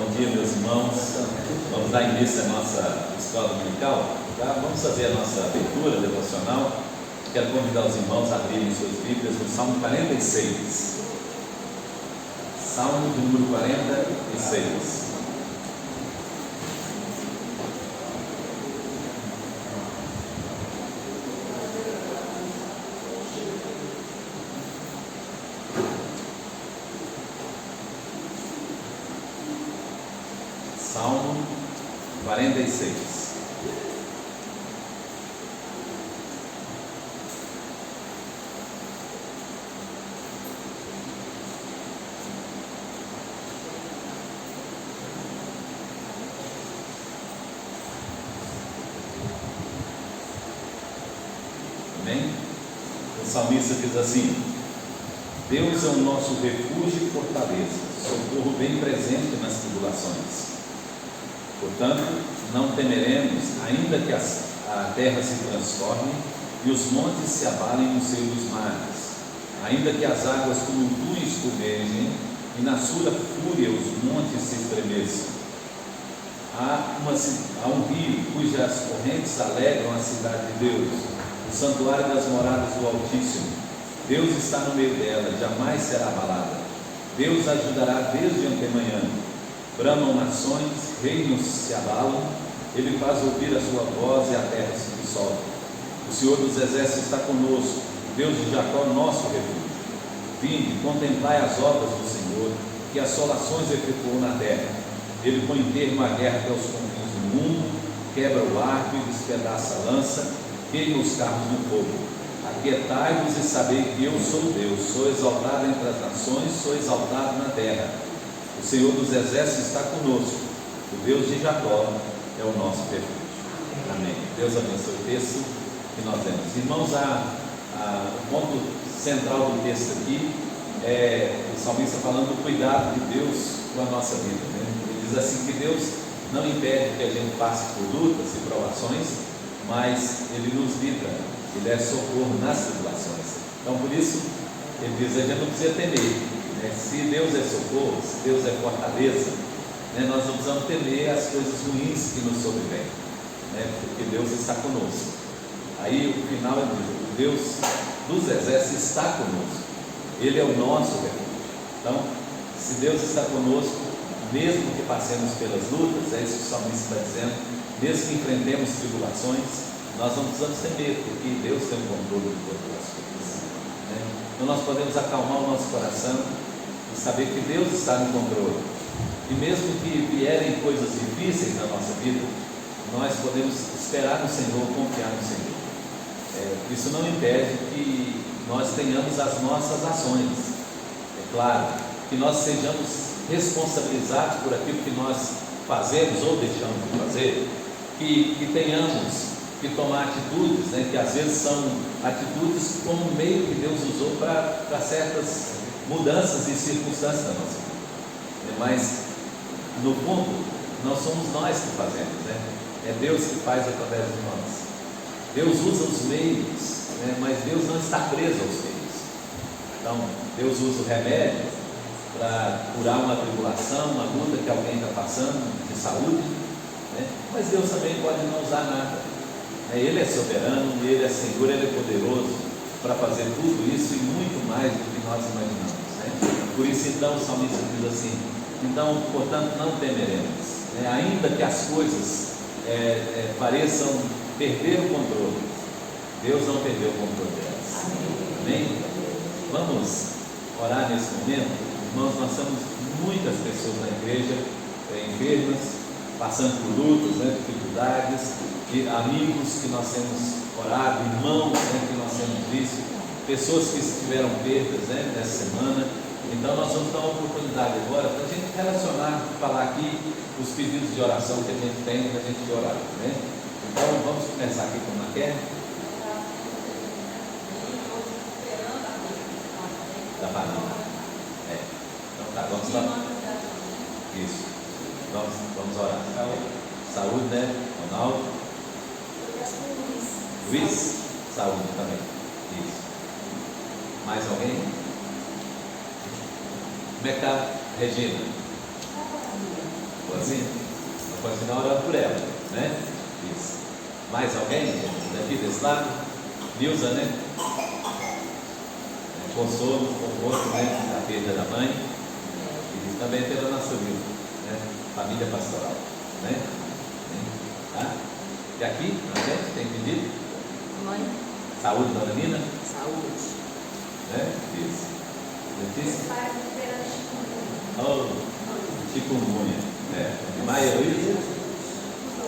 Bom dia, meus irmãos. Vamos dar início à nossa escola dominical. Tá? Vamos fazer a nossa leitura devocional. Quero convidar os irmãos a abrirem suas Bíblias no Salmo 46. Salmo de número 46. Salmo 46. Amém? O salmista diz assim: Deus é o nosso refúgio e fortaleza, socorro bem presente nas tribulações. Portanto, não temeremos, ainda que a terra se transforme e os montes se abalem no seio dos mares, ainda que as águas tumultuem e escurejem e na sua fúria os montes se estremeçam. Há um rio cujas correntes alegram a cidade de Deus, o santuário das moradas do Altíssimo. Deus está no meio dela, jamais será abalada. Deus ajudará desde antemanhã. Bramam nações, reinos se abalam, Ele faz ouvir a sua voz e a terra se dissolve. O Senhor dos exércitos está conosco, Deus de Jacó, nosso refúgio. Vinde, contemplai as obras do Senhor, que assolações efetuou na terra. Ele põe termo à guerra até os confins do mundo, quebra o arco e despedaça a lança, queima os carros no fogo. Aquietai-vos e sabei que eu sou Deus, sou exaltado entre as nações, sou exaltado na terra. O Senhor dos exércitos está conosco, o Deus de Jacó é o nosso refúgio. Amém. Deus abençoe o texto que nós temos. Irmãos, o ponto central do texto aqui é o salmista falando do cuidado de Deus com a nossa vida, né? Ele diz assim que Deus não impede que a gente passe por lutas e provações, mas Ele nos livra, Ele é socorro nas tribulações. Então, por isso, Ele diz, a gente não precisa temer. Se Deus é socorro, se Deus é fortaleza, nós não precisamos temer as coisas ruins que nos sobrevêm, porque Deus está conosco. Aí o final diz: o Deus dos exércitos está conosco, Ele é o nosso refúgio. Então, se Deus está conosco, mesmo que passemos pelas lutas, é isso que o salmista está dizendo, mesmo que enfrentemos tribulações, nós não precisamos temer, porque Deus tem o controle de todas as coisas. Então nós podemos acalmar o nosso coração e saber que Deus está no controle. E mesmo que vierem coisas difíceis na nossa vida, nós podemos esperar no Senhor, confiar no Senhor. Isso não impede que nós tenhamos as nossas ações. É claro, que nós sejamos responsabilizados por aquilo que nós fazemos ou deixamos de fazer, que tenhamos que tomar atitudes, que às vezes são atitudes como meio que Deus usou para certas mudanças e circunstâncias da nossa vida. Mas, no fundo, não somos nós que fazemos, é Deus que faz através de nós. Deus usa os meios, mas Deus não está preso aos meios. Então, Deus usa o remédio para curar uma tribulação, uma luta que alguém está passando de saúde, mas Deus também pode não usar nada. Ele é soberano, Ele é Senhor, Ele é poderoso para fazer tudo isso e muito mais do que nós imaginamos. Por isso, então, o salmista diz assim: então, portanto, não temeremos, ainda que as coisas pareçam perder o controle, Deus não perdeu o controle delas. Amém? Vamos orar nesse momento. Irmãos, nós temos muitas pessoas na igreja enfermas, passando por lutas, dificuldades, amigos que nós temos orado, irmãos que nós temos visto, pessoas que tiveram perdas nessa semana. Então nós vamos dar uma oportunidade agora para a gente relacionar, falar aqui os pedidos de oração que a gente tem para a gente orar, Então vamos começar aqui com a Maquia. Da família. Então tá, vamos lá. Isso. Vamos orar. Saúde, Ronaldo. Luiz, saúde também. Isso. Mais alguém? Como é que está, Regina? assim? Vamos continuar orando por ela, né? Isso. Mais alguém daqui desse lado? Nilza, né? Consolo, conforto, né? Da perda da mãe. E também pela nossa vida, né? Família pastoral, né? Tá? E aqui, gente, tem pedido? Mãe. Saúde, dona Nina? Saúde. Né? Isso. Letícia? Pais esperando chikungunya. Oh, chikungunya. É. E Maia e Luísa?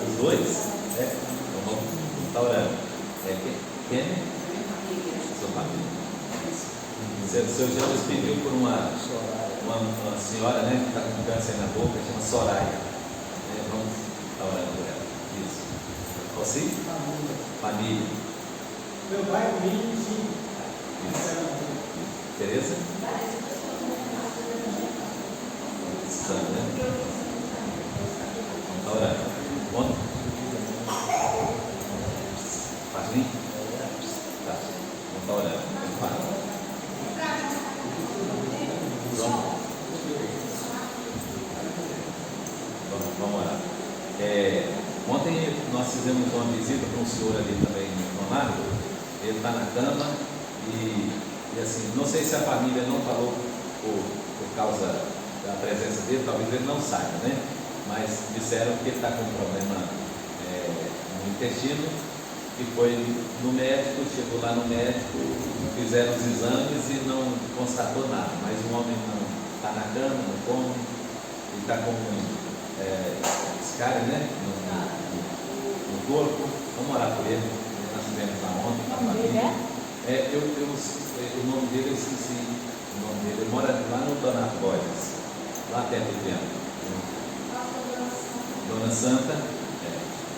Os dois? É. Então vamos estar orando. É quem? Sua família. O seu Jonas pediu por uma senhora, né, que está com câncer na boca, chama Soraya. Vamos estar orando por ela. Isso. Você? Família. Meu pai, o menino, sim. Tereza? Precisando, né? Vamos estar orando. Quando? Fazem? Tá. Vamos estar orando. Fala. Vamos orar. Ontem nós fizemos uma visita com um senhor ali também no Leonardo. Ele está na cama e assim, não sei se a família não falou por causa da presença dele, talvez ele não saiba, né? Mas disseram que ele está com um problema no intestino e foi no médico, chegou lá no médico, fizeram os exames e não constatou nada, mas o homem não está na cama, não come, e está com escária, né? No corpo. Vamos orar por ele. Nós tivemos lá ontem com a família. O nome dele eu esqueci. O nome dele. Ele mora lá no Donato Borges, lá perto do Viana. Dona Santa.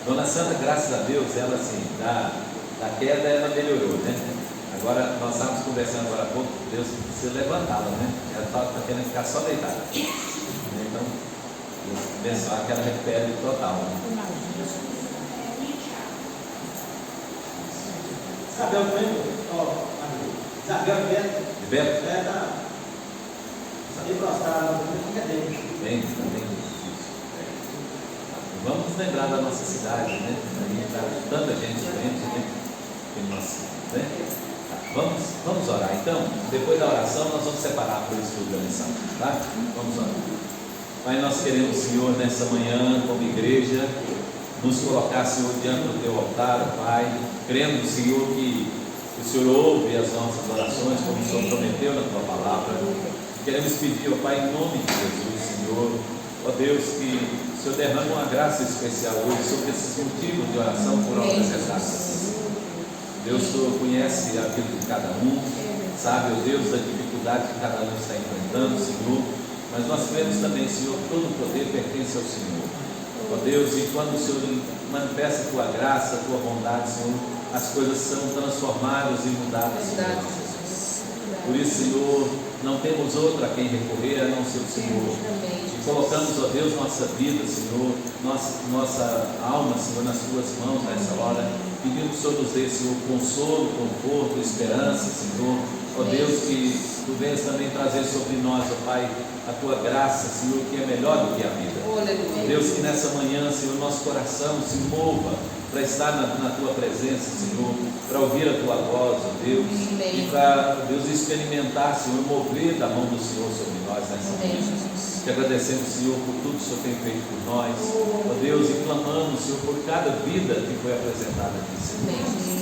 Dona Santa, graças a Deus, ela assim, da queda ela melhorou, né? Agora, nós estávamos conversando agora há pouco, Deus precisa levantá-la, né? Ela está querendo ficar só deitada. Então, abençoar que ela recupere total. Né? Isabel Franco, Isabel Beto. Beto? Está bem prostrada, fica dentro. Bem, também. Vamos nos lembrar da nossa cidade, né? Ali está tanta gente doente, né? Né? Vamos orar então. Depois da oração, nós vamos separar por estudo da lição, tá? Vamos orar. Pai, nós queremos, Senhor, nessa manhã, como igreja, nos colocar, Senhor, diante do teu altar, Pai, crendo, Senhor, que o Senhor ouve as nossas orações, como o Senhor prometeu na tua palavra. Queremos pedir, ó Pai, em nome de Jesus, Senhor, ó Deus, que o Senhor derrame uma graça especial hoje sobre esses motivos de oração por obras exatas. Deus, Tu conhece a vida de cada um, sabe, ó Deus, da dificuldade que cada um está enfrentando, Senhor, mas nós cremos também, Senhor, que todo o poder pertence ao Senhor. Ó Deus, e quando o Senhor manifesta a Tua graça, a Tua bondade, Senhor, as coisas são transformadas e mudadas, Senhor. Por isso, Senhor, não temos outro a quem recorrer a não ser o Senhor. E colocamos, ó Deus, nossa vida, Senhor, nossa alma, Senhor, nas Tuas mãos nessa hora. Pedimos que o Senhor nos dê, Senhor, consolo, conforto, esperança, Senhor. Ó Deus, que Tu venhas também trazer sobre nós, ó Pai, a Tua graça, Senhor, que é melhor do que a vida. Ó Deus, que nessa manhã, Senhor, nosso coração se mova para estar na Tua presença, Senhor, para ouvir a Tua voz, ó Deus, e para, Deus, experimentar, Senhor, mover da mão do Senhor sobre nós nessa manhã. Te agradecemos, Senhor, por tudo que o Senhor tem feito por nós, ó Deus, e clamamos, Senhor, por cada vida que foi apresentada aqui, Senhor.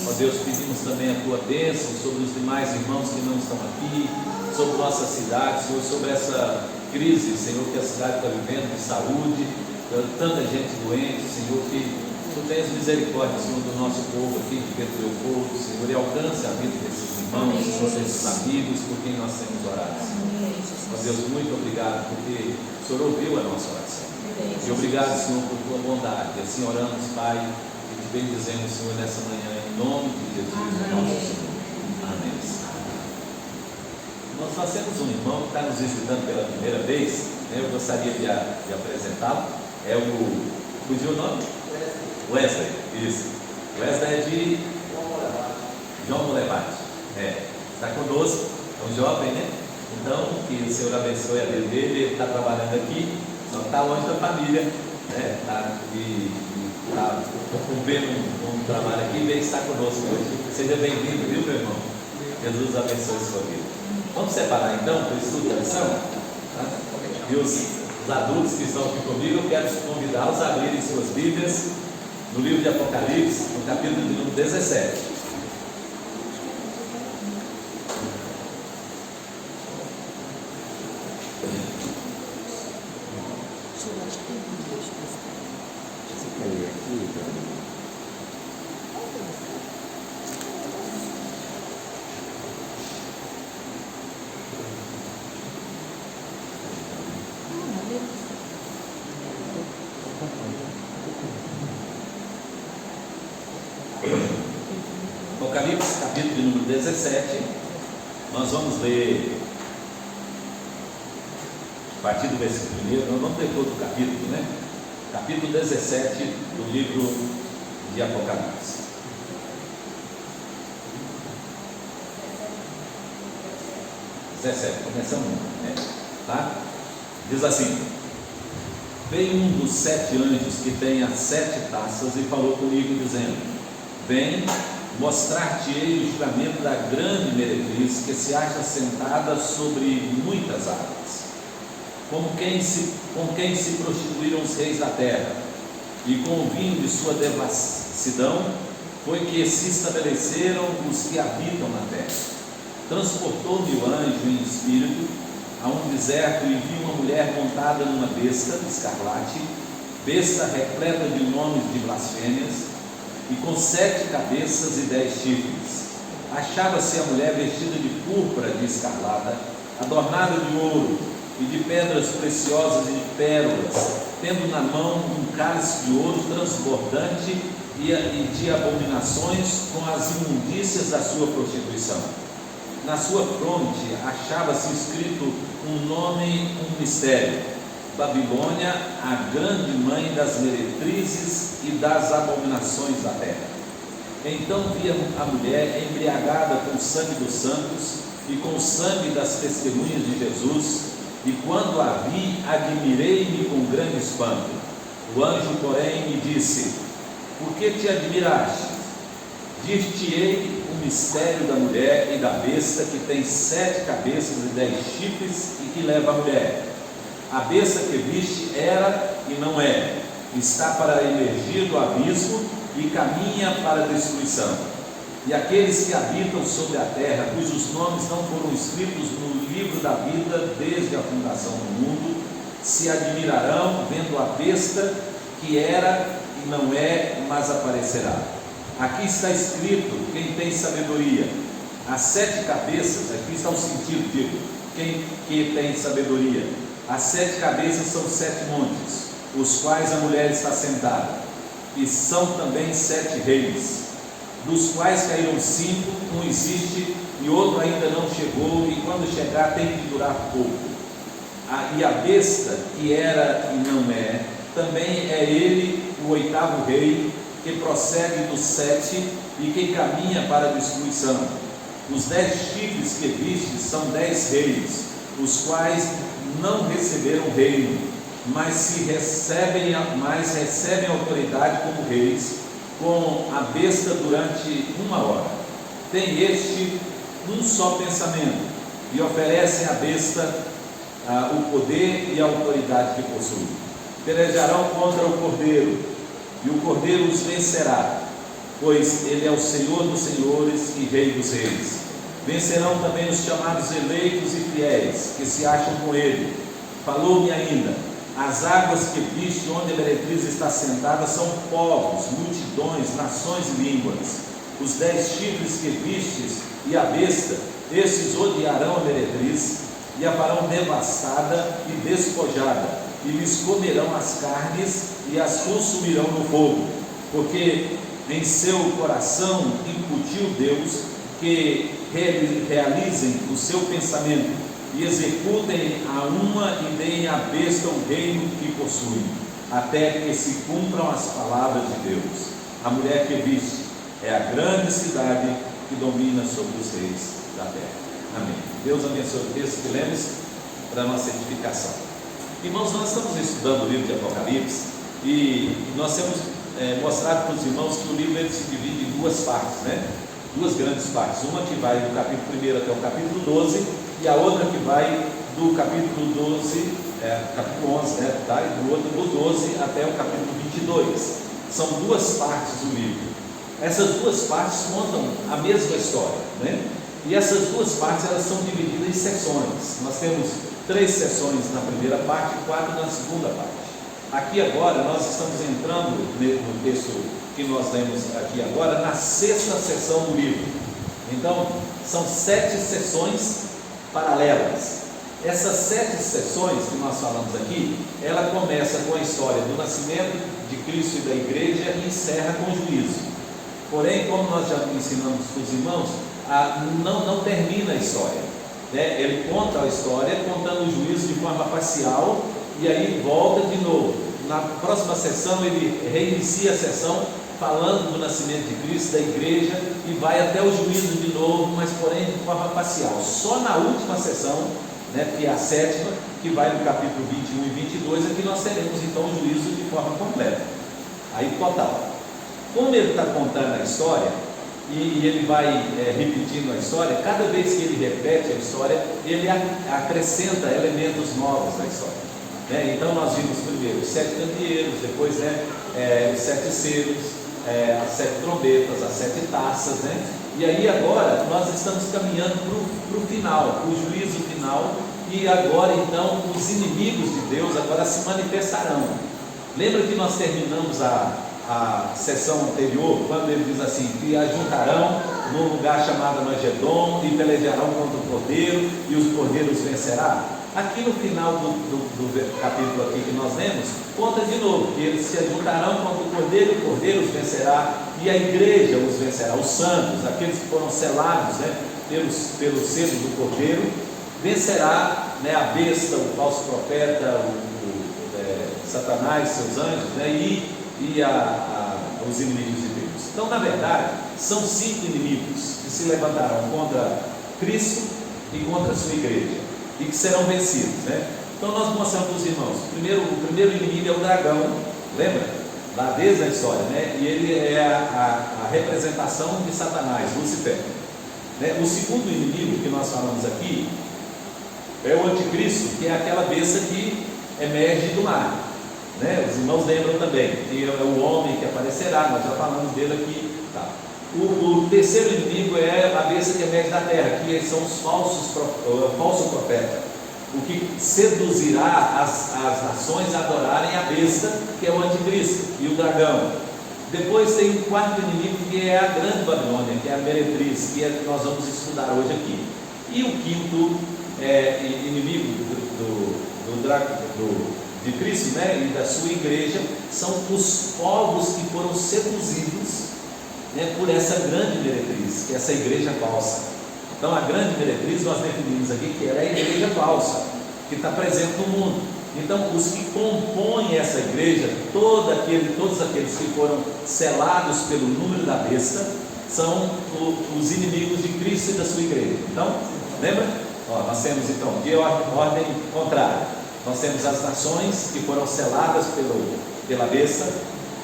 Ó Deus, pedimos também a Tua bênção sobre os demais irmãos que não estão aqui, sobre nossa cidade, Senhor, sobre essa crise, Senhor, que a cidade está vivendo de saúde, tanta gente doente, Senhor, que Tu tens misericórdia, Senhor, do nosso povo aqui, de Pedro Leopoldo, Senhor, e alcance a vida desses irmãos, Senhor, desses amigos por quem nós temos orado, Senhor. Ó Deus, muito obrigado, porque o Senhor ouviu a nossa oração. E obrigado, Senhor, por Tua bondade. E assim oramos, Pai, e te bendizemos, Senhor, nessa manhã, em nome de Jesus, nosso Senhor. Amém. Nós temos um irmão que está nos visitando pela primeira vez, né? Eu gostaria de apresentá-lo. É fugiu o nome? Wesley, isso. Wesley é de João Molevade. Está conosco, é um jovem, né? Então, que o Senhor abençoe a vida dele. Ele está trabalhando aqui, Só está longe da família, né? Está cumprindo um trabalho aqui e veio estar conosco hoje. Seja bem-vindo, viu, meu irmão? Jesus abençoe a sua vida. Vamos separar então para o estudo da lição? Tá? E os adultos que estão aqui comigo, eu quero convidá-los a abrirem suas Bíblias no livro de Apocalipse, no capítulo de número 17. Apocalipse, capítulo de número 17, nós vamos ler a partir do versículo 1, nós vamos ler todo o capítulo, né? Capítulo 17 do livro de Apocalipse. Começamos, né? Tá? Diz assim: veio um dos 7 anjos que tem as 7 taças e falou comigo dizendo: vem, mostrar-te-ei o juramento da grande meretriz que se acha sentada sobre muitas águas, com quem se prostituíram os reis da terra, e com o vinho de sua devassidão foi que se estabeleceram os que habitam na terra. Transportou-me o anjo em espírito a um deserto e vi uma mulher montada numa besta escarlate, besta repleta de nomes de blasfêmias, e com 7 cabeças e 10 chifres. Achava-se a mulher vestida de púrpura de escarlata, adornada de ouro e de pedras preciosas e de pérolas, tendo na mão um cálice de ouro transbordante e de abominações com as imundícias da sua prostituição. Na sua fronte achava-se escrito um nome, um mistério: Babilônia, a grande mãe das meretrizes e das abominações da terra. Então vi a mulher embriagada com o sangue dos santos e com o sangue das testemunhas de Jesus, e quando a vi, admirei-me com grande espanto. O anjo, porém, me disse: por que te admiraste? Dir-te-ei o mistério da mulher e da besta, que tem 7 cabeças e 10 chifres, e que leva a mulher. A besta que viste era e não é, está para emergir do abismo e caminha para a destruição. E aqueles que habitam sobre a terra, cujos nomes não foram escritos no livro da vida desde a fundação do mundo, se admirarão vendo a besta que era e não é, mas aparecerá. Aqui está escrito: quem tem sabedoria. As 7 cabeças, aqui está o sentido, digo, quem que tem sabedoria. As 7 cabeças são 7 montes, os quais a mulher está sentada, e são também 7 reis, dos quais caíram 5, um existe e outro ainda não chegou, e quando chegar tem que durar pouco. E a besta, que era e não é, também é ele o 8º rei, que procede dos 7 e que caminha para a destruição. Os 10 chifres que viste são 10 reis, os quais não receberam reino, mas recebem autoridade como reis, com a besta durante 1 hora. Tem este um só pensamento, e oferecem à besta o poder e a autoridade que possui. Pelejarão contra o cordeiro, e o cordeiro os vencerá, pois ele é o Senhor dos senhores e Rei dos reis. Vencerão também os chamados eleitos e fiéis, que se acham com ele. Falou-me ainda: as águas que viste onde a meretriz está sentada são povos, multidões, nações e línguas. Os 10 chifres que vistes e a besta, esses odiarão a meretriz e a farão devastada e despojada, e lhes comerão as carnes e as consumirão no fogo, porque em seu coração incutiu Deus que realizem o seu pensamento e executem a uma e deem à besta o reino que possuem, até que se cumpram as palavras de Deus. A mulher que viste é a grande cidade que domina sobre os reis da terra. Amém. Deus abençoe o texto que lemos para a nossa edificação. Irmãos, nós estamos estudando o livro de Apocalipse e nós temos mostrado para os irmãos que o livro ele se divide em duas partes, né? Duas grandes partes, uma que vai do capítulo 1 até o capítulo 12 e a outra que vai do capítulo 12, capítulo 11, né? Tá? E do outro do 12 até o capítulo 22. São duas partes do livro. Essas duas partes contam a mesma história, né? E essas duas partes elas são divididas em seções. Nós temos 3 sessões na primeira parte e 4 na segunda parte. Aqui agora nós estamos entrando no texto que nós lemos aqui agora, na 6ª sessão do livro. Então, são 7 sessões paralelas. Essas 7 sessões que nós falamos aqui, ela começa com a história do nascimento de Cristo e da igreja e encerra com o juízo. Porém, como nós já ensinamos para os irmãos, não termina a história, né? Ele conta a história contando o juízo de forma parcial e aí volta de novo. Na próxima sessão ele reinicia a sessão falando do nascimento de Cristo, da igreja, e vai até o juízo de novo, mas porém de forma parcial. Só na última sessão, né, que é a 7ª, que vai no capítulo 21 e 22, é que nós teremos então o juízo de forma completa, aí total. Como ele está contando a história e ele vai repetindo a história, cada vez que ele repete a história, ele acrescenta elementos novos na história, né? Então nós vimos primeiro os 7 candeeiros, depois os 7 selos, as 7 trombetas, as 7 taças, né? E aí agora nós estamos caminhando para o final, para o juízo final, e agora então os inimigos de Deus agora se manifestarão. Lembra que nós terminamos a sessão anterior, quando ele diz assim, que ajuntarão num lugar chamado Magedon e pelejarão contra o cordeiro e os cordeiros vencerá? Aqui no final do capítulo aqui que nós lemos, conta de novo que eles se ajuntarão contra o cordeiro os vencerá e a igreja os vencerá, os santos, aqueles que foram selados, né, pelo selo do cordeiro, vencerá, né, a besta, o falso profeta, Satanás, seus anjos, né, e os inimigos de Deus. Então, na verdade, são 5 inimigos que se levantarão contra Cristo e contra a sua igreja e que serão vencidos, né? Então nós mostramos para os irmãos, o primeiro inimigo é o dragão, lembra? Lá desde a história, né? E ele é a representação de Satanás, Lúcifer, né? O segundo inimigo que nós falamos aqui é o anticristo, que é aquela besta que emerge do mar, né? Os irmãos lembram também, que é o homem que aparecerá, nós já falamos dele aqui, tá? O terceiro inimigo é a besta que emerge da terra, que são os falso profeta, o que seduzirá as nações a adorarem a besta, que é o anticristo e o dragão. Depois tem o quarto inimigo, que é a grande Babilônia, que é a meretriz, que nós vamos estudar hoje aqui. E o quinto inimigo de Cristo, né, e da sua igreja, são os povos que foram seduzidos, né, por essa grande meretriz, que é essa igreja falsa. Então a grande meretriz nós definimos aqui que ela é a igreja falsa, que está presente no mundo. Então os que compõem essa igreja, todos aqueles que foram selados pelo número da besta, são os inimigos de Cristo e da sua igreja. Então, lembra? Nós temos então de ordem contrária, nós temos as nações que foram seladas pela besta.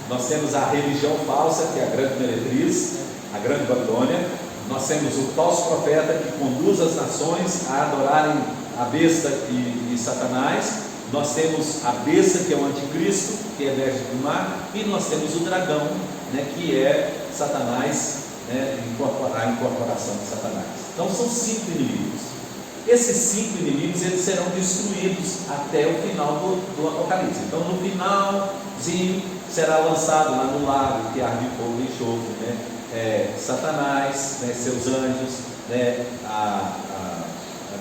Nós temos a religião falsa, que é a grande meretriz, a grande Babilônia. Nós temos o falso profeta, que conduz as nações a adorarem a besta e Satanás. Nós temos a besta, que é o anticristo, que emerge do mar. E nós temos o dragão, né, que é Satanás, né, a incorporação de Satanás. Então são 5 inimigos. Esses 5 inimigos eles serão destruídos até o final do Apocalipse. Então no finalzinho será lançado lá no lago que arde fogo e enxofre, né? Satanás, né, seus anjos, né, a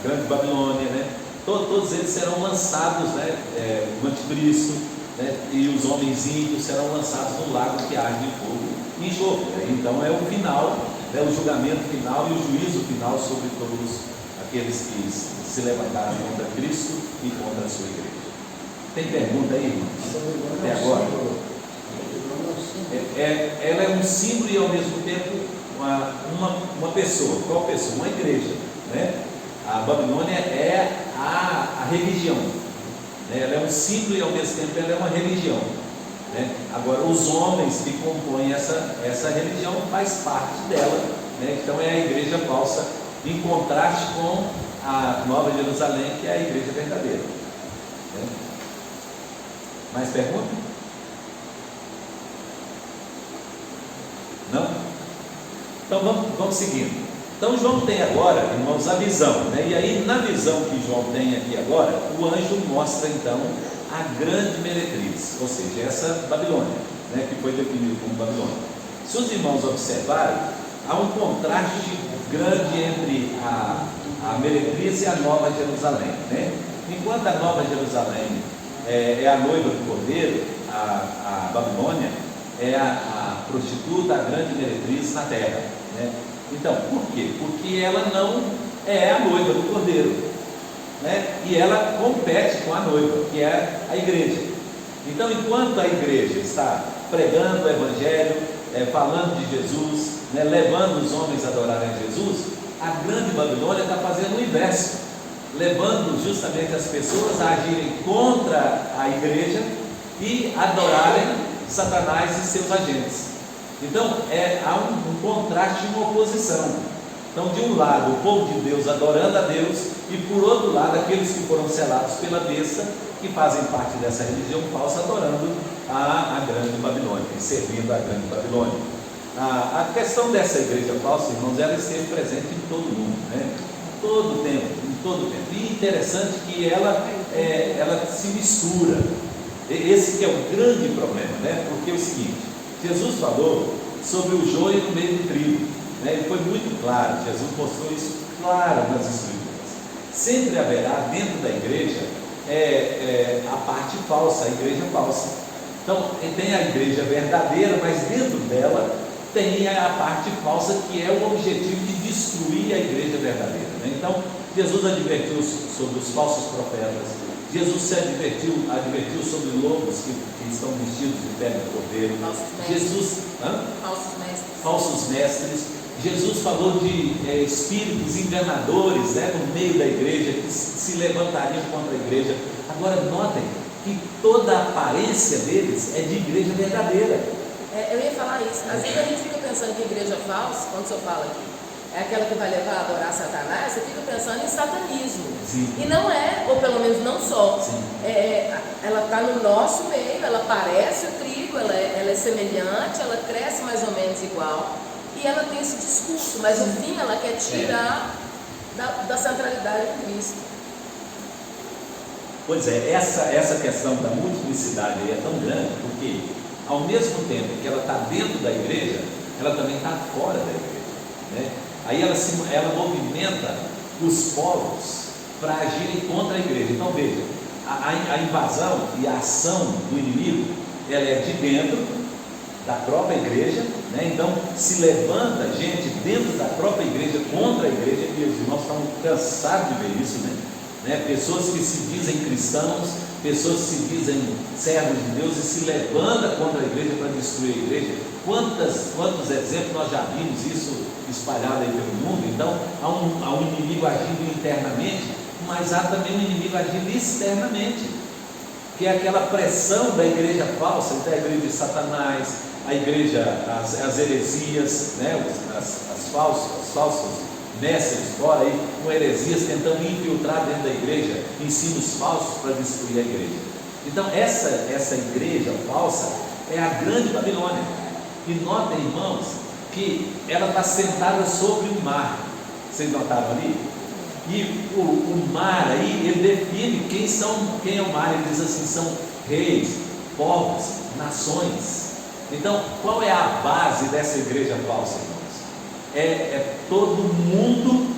grande Babilônia, né? Todos eles serão lançados, né, o anticristo, né, e os homens ímpios serão lançados no lago que arde fogo e enxofre, né? Então é o final, né, o julgamento final e o juízo final sobre todos aqueles que se levantaram contra Cristo e contra a sua igreja. Tem pergunta aí, irmãos? Até agora? Ela é um símbolo e ao mesmo tempo uma pessoa. Qual pessoa? Uma igreja, né? A Babilônia é a religião, né? Ela é um símbolo e ao mesmo tempo ela é uma religião, né? Agora, os homens que compõem essa religião faz parte dela, né? Então é a igreja falsa, em contraste com a Nova Jerusalém, que é a igreja verdadeira, né? Mais pergunta? Não? Então vamos seguindo. Então João tem agora, irmãos, a visão, né? E aí na visão que João tem aqui agora, o anjo mostra então a grande meretriz, ou seja, essa Babilônia, né? Que foi definido como Babilônia. Se os irmãos observarem, há um contraste grande entre a meretriz e a Nova Jerusalém, né? Enquanto a Nova Jerusalém é a noiva do Cordeiro, a Babilônia é a prostituta, a grande meretriz na terra, né? Então, por quê? Porque ela não é a noiva do Cordeiro, né? E ela compete com a noiva, que é a igreja. Então, enquanto a igreja está pregando o Evangelho, falando de Jesus, né, levando os homens a adorarem a Jesus, a grande Babilônia está fazendo o inverso, levando justamente as pessoas a agirem contra a igreja e adorarem Satanás e seus agentes. Então há um contraste, uma oposição. Então, de um lado, o povo de Deus adorando a Deus, e por outro lado, aqueles que foram selados pela besta, que fazem parte dessa religião falsa, adorando a grande Babilônia, e servindo a grande Babilônia. A questão dessa igreja falsa, irmãos, ela esteve presente em todo o mundo, né? Todo o tempo, em todo o tempo. E interessante que ela se mistura. Esse que é o grande problema, né? Porque é o seguinte: Jesus falou sobre o joio no meio do trigo, né? Ele foi muito claro, Jesus mostrou isso claro nas Escrituras. Sempre haverá dentro da igreja a parte falsa, a igreja falsa. Então, tem a igreja verdadeira, mas dentro dela tem a parte falsa, que é o objetivo de destruir a igreja verdadeira, né? Então, Jesus advertiu sobre os falsos profetas. Jesus se advertiu sobre lobos que estão vestidos de pele de cordeiro. Falsos mestres. Jesus falou de espíritos enganadores, né, no meio da igreja, que se levantariam contra a igreja. Agora notem que toda a aparência deles é de igreja verdadeira. Eu ia falar isso. Às vezes a gente fica pensando que igreja falsa, quando o senhor fala aqui, é aquela que vai levar a adorar Satanás, você fica pensando em satanismo. Sim. E não é, ou pelo menos não só. Ela está no nosso meio, ela parece o trigo, ela é semelhante, ela cresce mais ou menos igual, e ela tem esse discurso, mas no fim ela quer tirar da centralidade de Cristo. Pois é, essa questão da multiplicidade aí é tão grande, porque ao mesmo tempo que ela está dentro da igreja, ela também está fora da igreja, né? Aí ela movimenta os povos para agirem contra a igreja. Então veja, a invasão e a ação do inimigo, ela é de dentro da própria igreja, né? Então se levanta gente dentro da própria igreja contra a igreja, e os irmãos estão cansados de ver isso, né? Pessoas que se dizem cristãos, pessoas que se dizem servos de Deus e se levantam contra a igreja para destruir a igreja. Quantos exemplos nós já vimos isso espalhado aí pelo mundo? Então há um inimigo agindo internamente, mas há também um inimigo agindo externamente, que é aquela pressão da igreja falsa, da igreja de Satanás, a igreja, as heresias, né? as falsas mestres fora aí, com heresias tentando infiltrar dentro da igreja ensinos falsos para destruir a igreja. Então essa igreja falsa é a grande Babilônia. E notem, irmãos, que ela está sentada sobre o mar. Vocês notaram ali? E o mar aí, ele define quem é o mar. Ele diz assim: são reis, povos, nações. Então, qual é a base dessa igreja falsa, irmãos? É todo mundo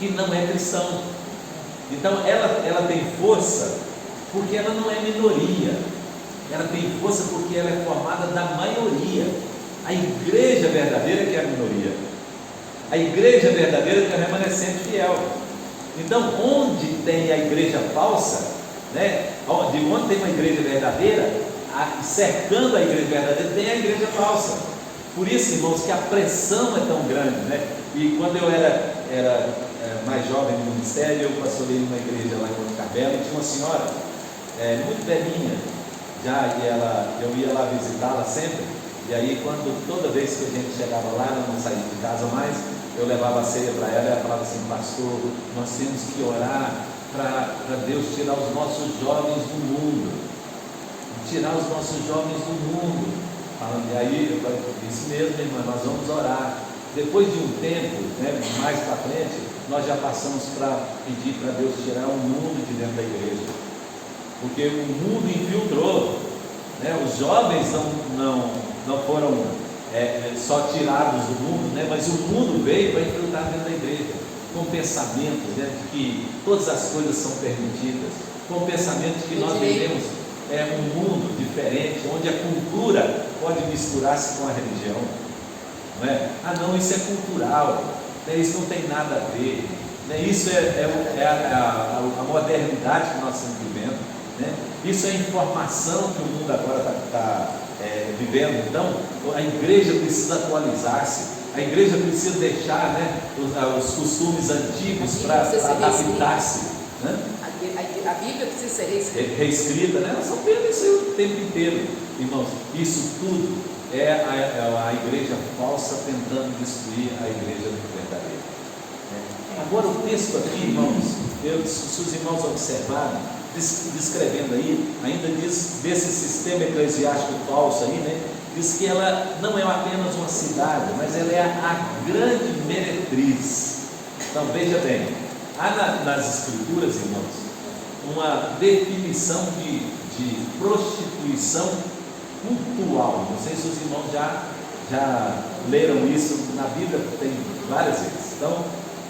que não é cristão. Então ela tem força porque ela não é minoria, ela tem força porque ela é formada da maioria. A igreja verdadeira que é a minoria, a igreja verdadeira que é o remanescente fiel. Então, onde tem a igreja falsa, né? Onde tem uma igreja verdadeira, cercando a igreja verdadeira, tem a igreja falsa. Por isso, irmãos, que a pressão é tão grande, né? E quando eu era mais jovem no ministério, eu pastorei numa igreja lá em Monte Carmelo, e tinha uma senhora muito velhinha já, e eu ia lá visitá-la sempre, e aí toda vez que a gente chegava lá, ela não saía de casa mais, eu levava a ceia para ela e ela falava assim: pastor, nós temos que orar para Deus tirar os nossos jovens do mundo, tirar os nossos jovens do mundo. E aí eu disse mesmo, irmã, nós vamos orar. Depois de um tempo, né, mais para frente, nós já passamos para pedir para Deus tirar o mundo de dentro da igreja, porque o mundo infiltrou, né? Os jovens não foram só tirados do mundo, né? Mas o mundo veio para infiltrar dentro da igreja, com pensamentos, né, de que todas as coisas são permitidas, com pensamentos que nós vivemos um mundo diferente, onde a cultura pode misturar-se com a religião, não é? Não, isso é cultural, né? Isso não tem nada a ver, né? Isso a modernidade que nós estamos vivendo, né? Isso é informação que o mundo agora está vivendo. Então a igreja precisa atualizar-se, a igreja precisa deixar, né, os costumes antigos para adaptar-se, né? A Bíblia precisa ser reescrita, né? Nós estamos vendo isso aí o tempo inteiro, irmãos. Isso tudo é a igreja falsa tentando destruir a igreja verdadeira. Agora o texto aqui, irmãos, se os irmãos observarem, descrevendo aí, ainda diz desse sistema eclesiástico falso aí, né? Diz que ela não é apenas uma cidade, mas ela é a grande meretriz. Então veja bem, há nas escrituras, irmãos, uma definição de prostituição cultural. Não sei se os irmãos já leram isso na Bíblia, tem várias vezes. Então,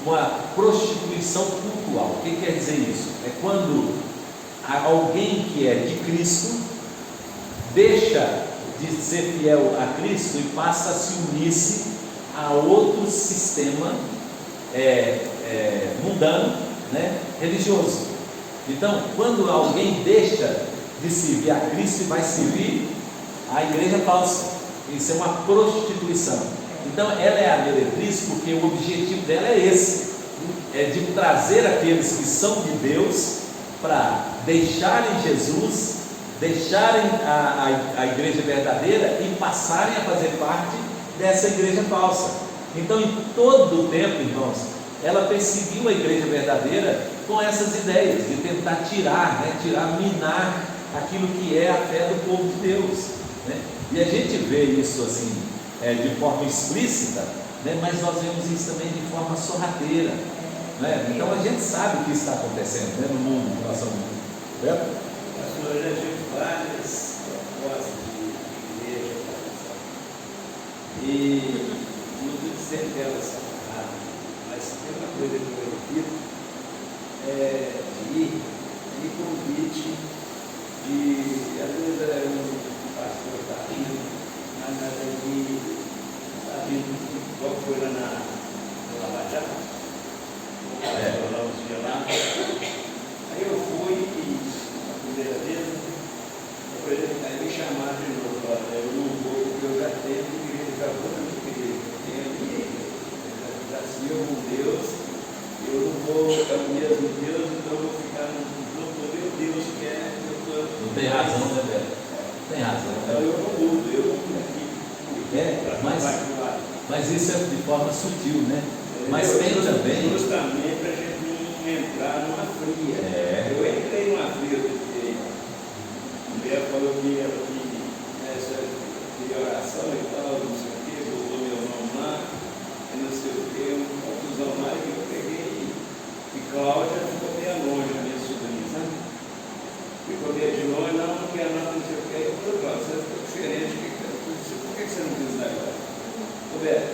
uma prostituição cultural, o que quer dizer isso? É quando alguém que é de Cristo deixa de ser fiel a Cristo e passa a se unir-se a outro sistema mundano, né, religioso. Então, quando alguém deixa de servir a Cristo e vai servir a igreja falsa, isso é uma prostituição. Então ela é a meretriz porque o objetivo dela é esse, é de trazer aqueles que são de Deus para deixarem Jesus, deixarem a igreja verdadeira e passarem a fazer parte dessa igreja falsa. Então em todo o tempo, irmãos, ela perseguiu a igreja verdadeira com essas ideias de tentar minar aquilo que é a fé do povo de Deus, né? E a gente vê isso assim de forma explícita, né? Mas nós vemos isso também de forma sorrateira, né? Então a gente sabe o que está acontecendo, né, no mundo que nós estamos vivendo, certo? Pastor, eu já tive várias propostas de igreja, e não estou dizendo que elas são erradas, mas tem uma coisa que eu repito, de convite, às vezes um pastor está vindo, mas ali está vindo, igual foi lá na Lava Jato, lá uns dias lá. Aí eu fui e a primeira vez, aí me chamaram de novo, eu não vou porque eu já tenho igreja, já vou na igreja, eu tenho a minha igreja, já sirvo com Deus, eu não vou, é o mesmo Deus, então eu vou ficar no meu Deus que é. Não tem razão, né, Beto? Tem razão. Então eu não mudo, eu não mudo aqui. Mas isso é de forma sutil, né? Mas tem também. Justamente para a gente não entrar numa fria. Eu entrei numa fria porque a mulher falou que ela queria oração e tal, não sei o quê, botou meu nome lá, e não sei o quê, uma confusão lá, que eu peguei. E Cláudia ficou meio longe, a minha sobrinha, sabe? Ficou meio de longe, não quero nada, não sei o quê. Eu falei, Cláudia, você ficou diferente, por que você não quis dar agora? Roberto,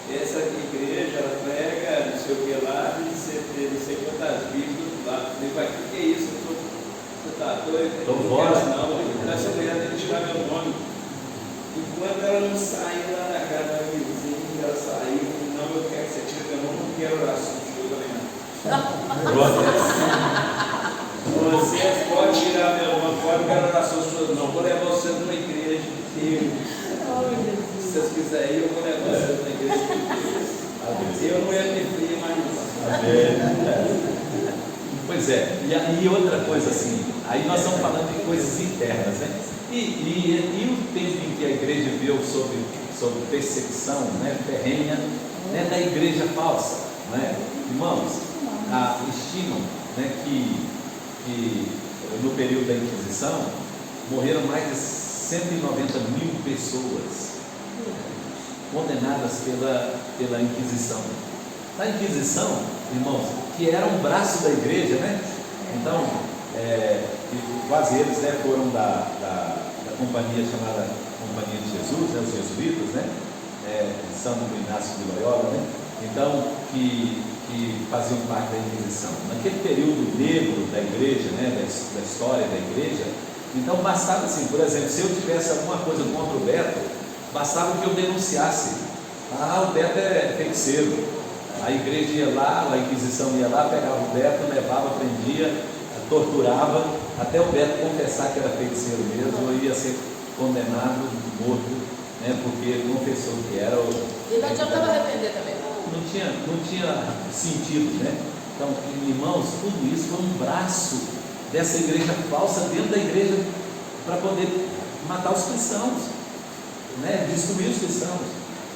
essa igreja, ela prega, não sei o que lá, e você tem não sei quantas Bíblias do lado. Eu falei, o que é isso? Você está doido? Estou fora. Não, essa mulher tem que tirar meu nome. Enquanto ela não saiu lá da casa da vizinha, ela saiu, não, eu quero que você tire meu nome, não quero oração de Deus também não. Vocês podem tirar meu nome fora, não quero oração de Deus não. Vou levar vocês numa igreja de Deus. Se vocês quiserem ir, eu vou levar vocês na igreja de Deus. Eu não ia me frio mais não. Pois Pois é, e outra coisa assim, aí nós estamos falando de coisas internas, né? E o tempo em que a igreja viveu sob perseguição, né, ferrenha, né, da igreja falsa, né? Irmãos, estimam, né, que no período da Inquisição morreram mais de 190 mil pessoas condenadas pela Inquisição. A Inquisição, irmãos, que era um braço da igreja, né? Então, quase eles, né, foram da companhia chamada Companhia de Jesus, né, os jesuítas, né? São Inácio de Loyola, né? Então, que faziam parte da Inquisição. Naquele período negro da igreja, né, da história da igreja, então bastava assim, por exemplo, se eu tivesse alguma coisa contra o Beto, bastava que eu denunciasse. O Beto é feiticeiro. A igreja ia lá, a Inquisição ia lá, pegava o Beto, levava, prendia, torturava, até o Beto confessar que era feiticeiro mesmo, ou ia ser condenado, morto, né, porque ele confessou que era. E não adiantava arrepender também. Não tinha sentido, né? Então, irmãos, tudo isso foi um braço dessa igreja falsa dentro da igreja para poder matar os cristãos, né? Destruir os cristãos.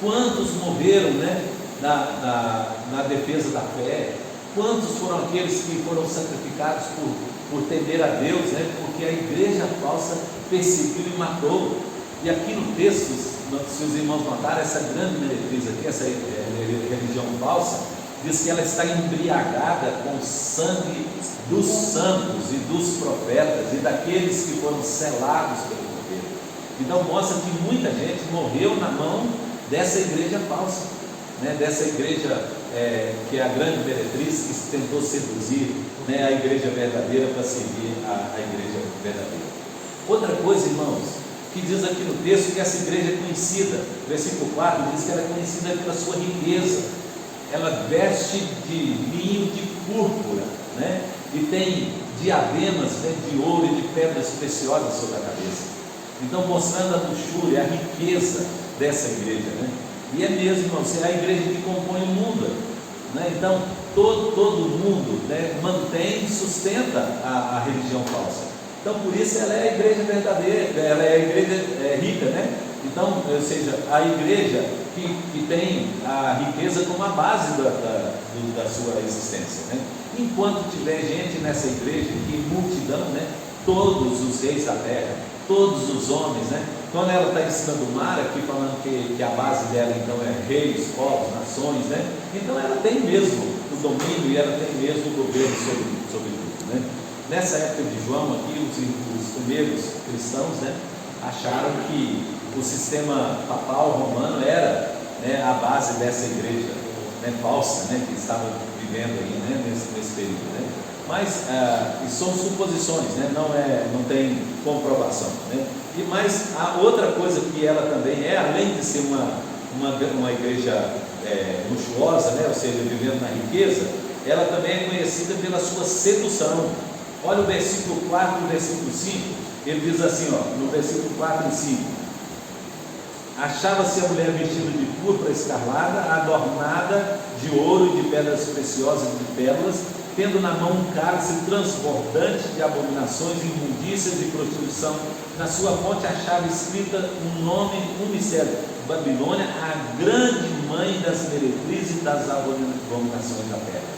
Quantos morreram, né, na defesa da fé? Quantos foram aqueles que foram sacrificados por temer a Deus, né? Porque a igreja falsa perseguiu e matou. E aqui no texto, se os irmãos notaram, essa grande meretriz aqui, essa religião falsa, diz que ela está embriagada com o sangue dos santos e dos profetas e daqueles que foram selados pelo Cordeiro. Então mostra que muita gente morreu na mão dessa igreja falsa, né? Dessa igreja que é a grande meretriz, que tentou seduzir, né, a igreja verdadeira para seguir a igreja verdadeira. Outra coisa, irmãos, que diz aqui no texto que essa igreja é conhecida, versículo 4 diz que ela é conhecida pela sua riqueza. Ela veste de linho de púrpura, né? E tem diademas, né, de ouro e de pedras preciosas sobre a cabeça. Então, mostrando a luxúria, a riqueza dessa igreja, né? E é mesmo, irmãos, é a igreja que compõe o mundo, né? Então, todo mundo, né, mantém e sustenta a religião falsa. Então, por isso ela é a igreja verdadeira, ela é a igreja rica, né? Então, ou seja, a igreja que tem a riqueza como a base da sua existência, né? Enquanto tiver gente nessa igreja, que multidão, né? Todos os reis da terra, todos os homens, né? Quando ela está em cima do mar, aqui falando que a base dela então é reis, povos, nações, né? Então ela tem mesmo o domínio e ela tem mesmo o governo sobre tudo, né? Nessa época de João aqui, os primeiros cristãos, né, acharam que o sistema papal romano era, né, a base dessa igreja, né, falsa, né, que estava vivendo aí, né, nesse período, né? Mas são suposições, né, não tem comprovação, né? Mas a outra coisa que ela também é, além de ser uma igreja luxuosa, né, ou seja, vivendo na riqueza, ela também é conhecida pela sua sedução. Olha o versículo 4 e o versículo 5, ele diz assim, ó, no versículo 4 e 5: achava-se a mulher vestida de púrpura escarlada, adornada de ouro e de pedras preciosas e de pérolas, tendo na mão um cálice transbordante de abominações, imundícias e prostituição. Na sua fonte achava escrita um nome, um mistério: Babilônia, a grande mãe das meretrizes e das abominações da terra.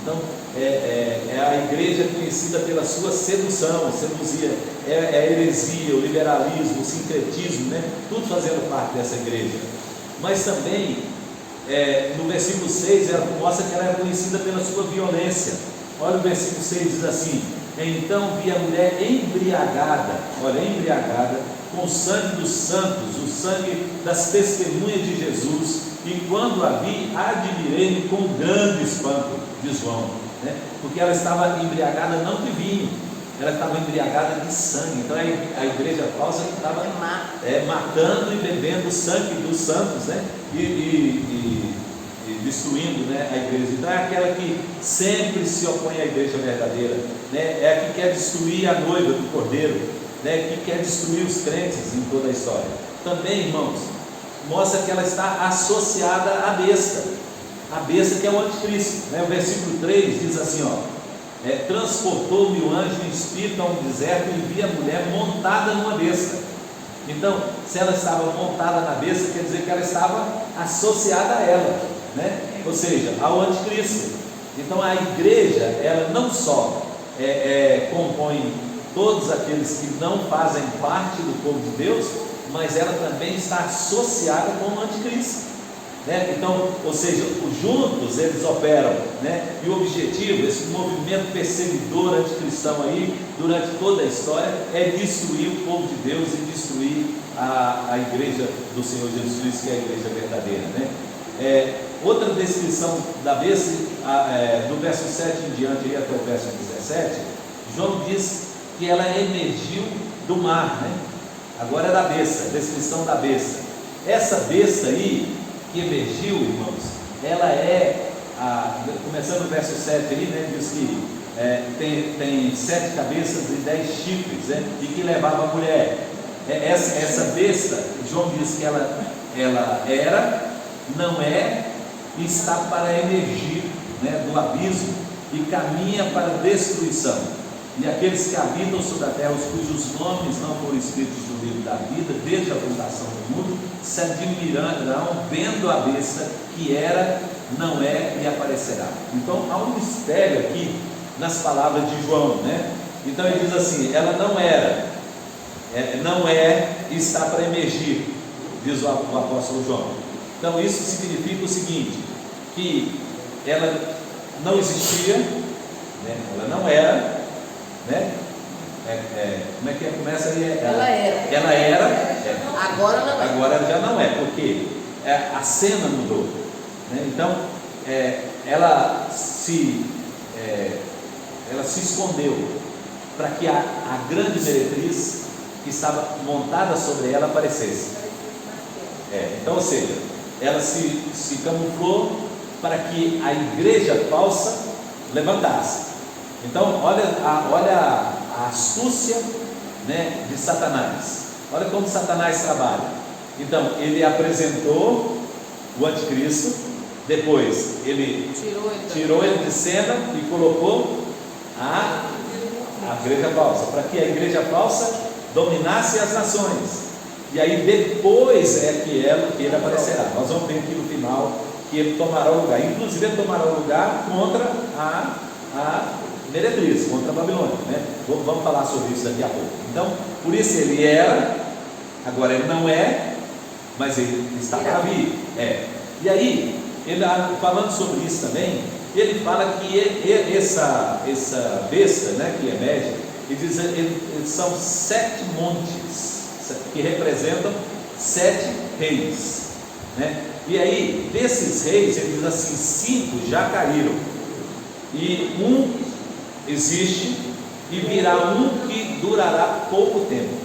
Então, é a igreja conhecida pela sua sedução, seduzia, a heresia, o liberalismo, o sincretismo, né? Tudo fazendo parte dessa igreja. Mas também, no versículo 6, ela mostra que ela é conhecida pela sua violência. Olha o versículo 6, diz assim: então vi a mulher embriagada, com o sangue dos santos, o sangue das testemunhas de Jesus, e quando a vi, admirei-me com grande espanto, diz João, né? Porque ela estava embriagada não de vinho, ela estava embriagada de sangue. Então é a igreja falsa que estava matando e bebendo o sangue dos santos, né? E destruindo, né, a igreja. Então é aquela que sempre se opõe à igreja verdadeira, né? É a que quer destruir a noiva do Cordeiro, né? Que quer destruir os crentes em toda a história. Também, irmãos, mostra que ela está associada à besta que é o anticristo, né? O versículo 3 diz assim, ó: transportou-me o anjo em espírito a um deserto e vi a mulher montada numa besta. Então, se ela estava montada na besta, quer dizer que ela estava associada a ela, né? Ou seja, ao anticristo. Então a igreja, ela não só compõe todos aqueles que não fazem parte do povo de Deus, mas ela também está associada com o anticristo, né? Então, ou seja, juntos eles operam, né? E o objetivo, esse movimento perseguidor anticristão aí, durante toda a história, é destruir o povo de Deus e destruir a igreja do Senhor Jesus Cristo, que é a igreja verdadeira, né? Outra descrição da besta, do verso 7 em diante até o verso 17, João diz que ela emergiu do mar, né? Agora é da besta, descrição da besta. Essa besta aí, que emergiu, irmãos, ela começando no verso 7 aí, né? Diz que tem 7 cabeças e 10 chifres, né? E que levava a mulher. Essa besta, João diz que ela era, não é, e está para emergir, né, do abismo e caminha para a destruição. E aqueles que habitam sobre a terra, os cujos nomes não foram escritos no livro da vida, desde a fundação do mundo, se admirarão vendo a besta que era, não é e aparecerá. Então há um mistério aqui nas palavras de João, né? Então ele diz assim: ela não era, não é e está para emergir, diz o apóstolo João. Então isso significa o seguinte, que ela não existia, né? Ela não era, né? Como é que começa aí? Ela era. Agora não é. Agora já não é, porque a cena mudou, né? Então ela se escondeu para que a grande meretriz que estava montada sobre ela aparecesse. Então, ou seja, ela se camuflou para que a igreja falsa levantasse. Então, olha a astúcia, né, de Satanás. Olha como Satanás trabalha. Então, ele apresentou o anticristo, depois ele tirou ele de cena e colocou a igreja falsa, para que a igreja falsa dominasse as nações. E aí depois que ele aparecerá. Nós vamos ver aqui no final que ele tomará o lugar. Inclusive ele tomará o lugar contra a meretriz, contra a Babilônia, né? Vamos falar sobre isso daqui a pouco. Então, por isso ele era, agora ele não é, mas ele está para vir. E aí, ele, falando sobre isso também, ele fala que essa besta, né, que emerge, ele diz, eles são 7 montes que representam 7 reis, né? E aí, desses reis, ele diz assim: 5 já caíram, e 1 existe, e virá um que durará pouco tempo.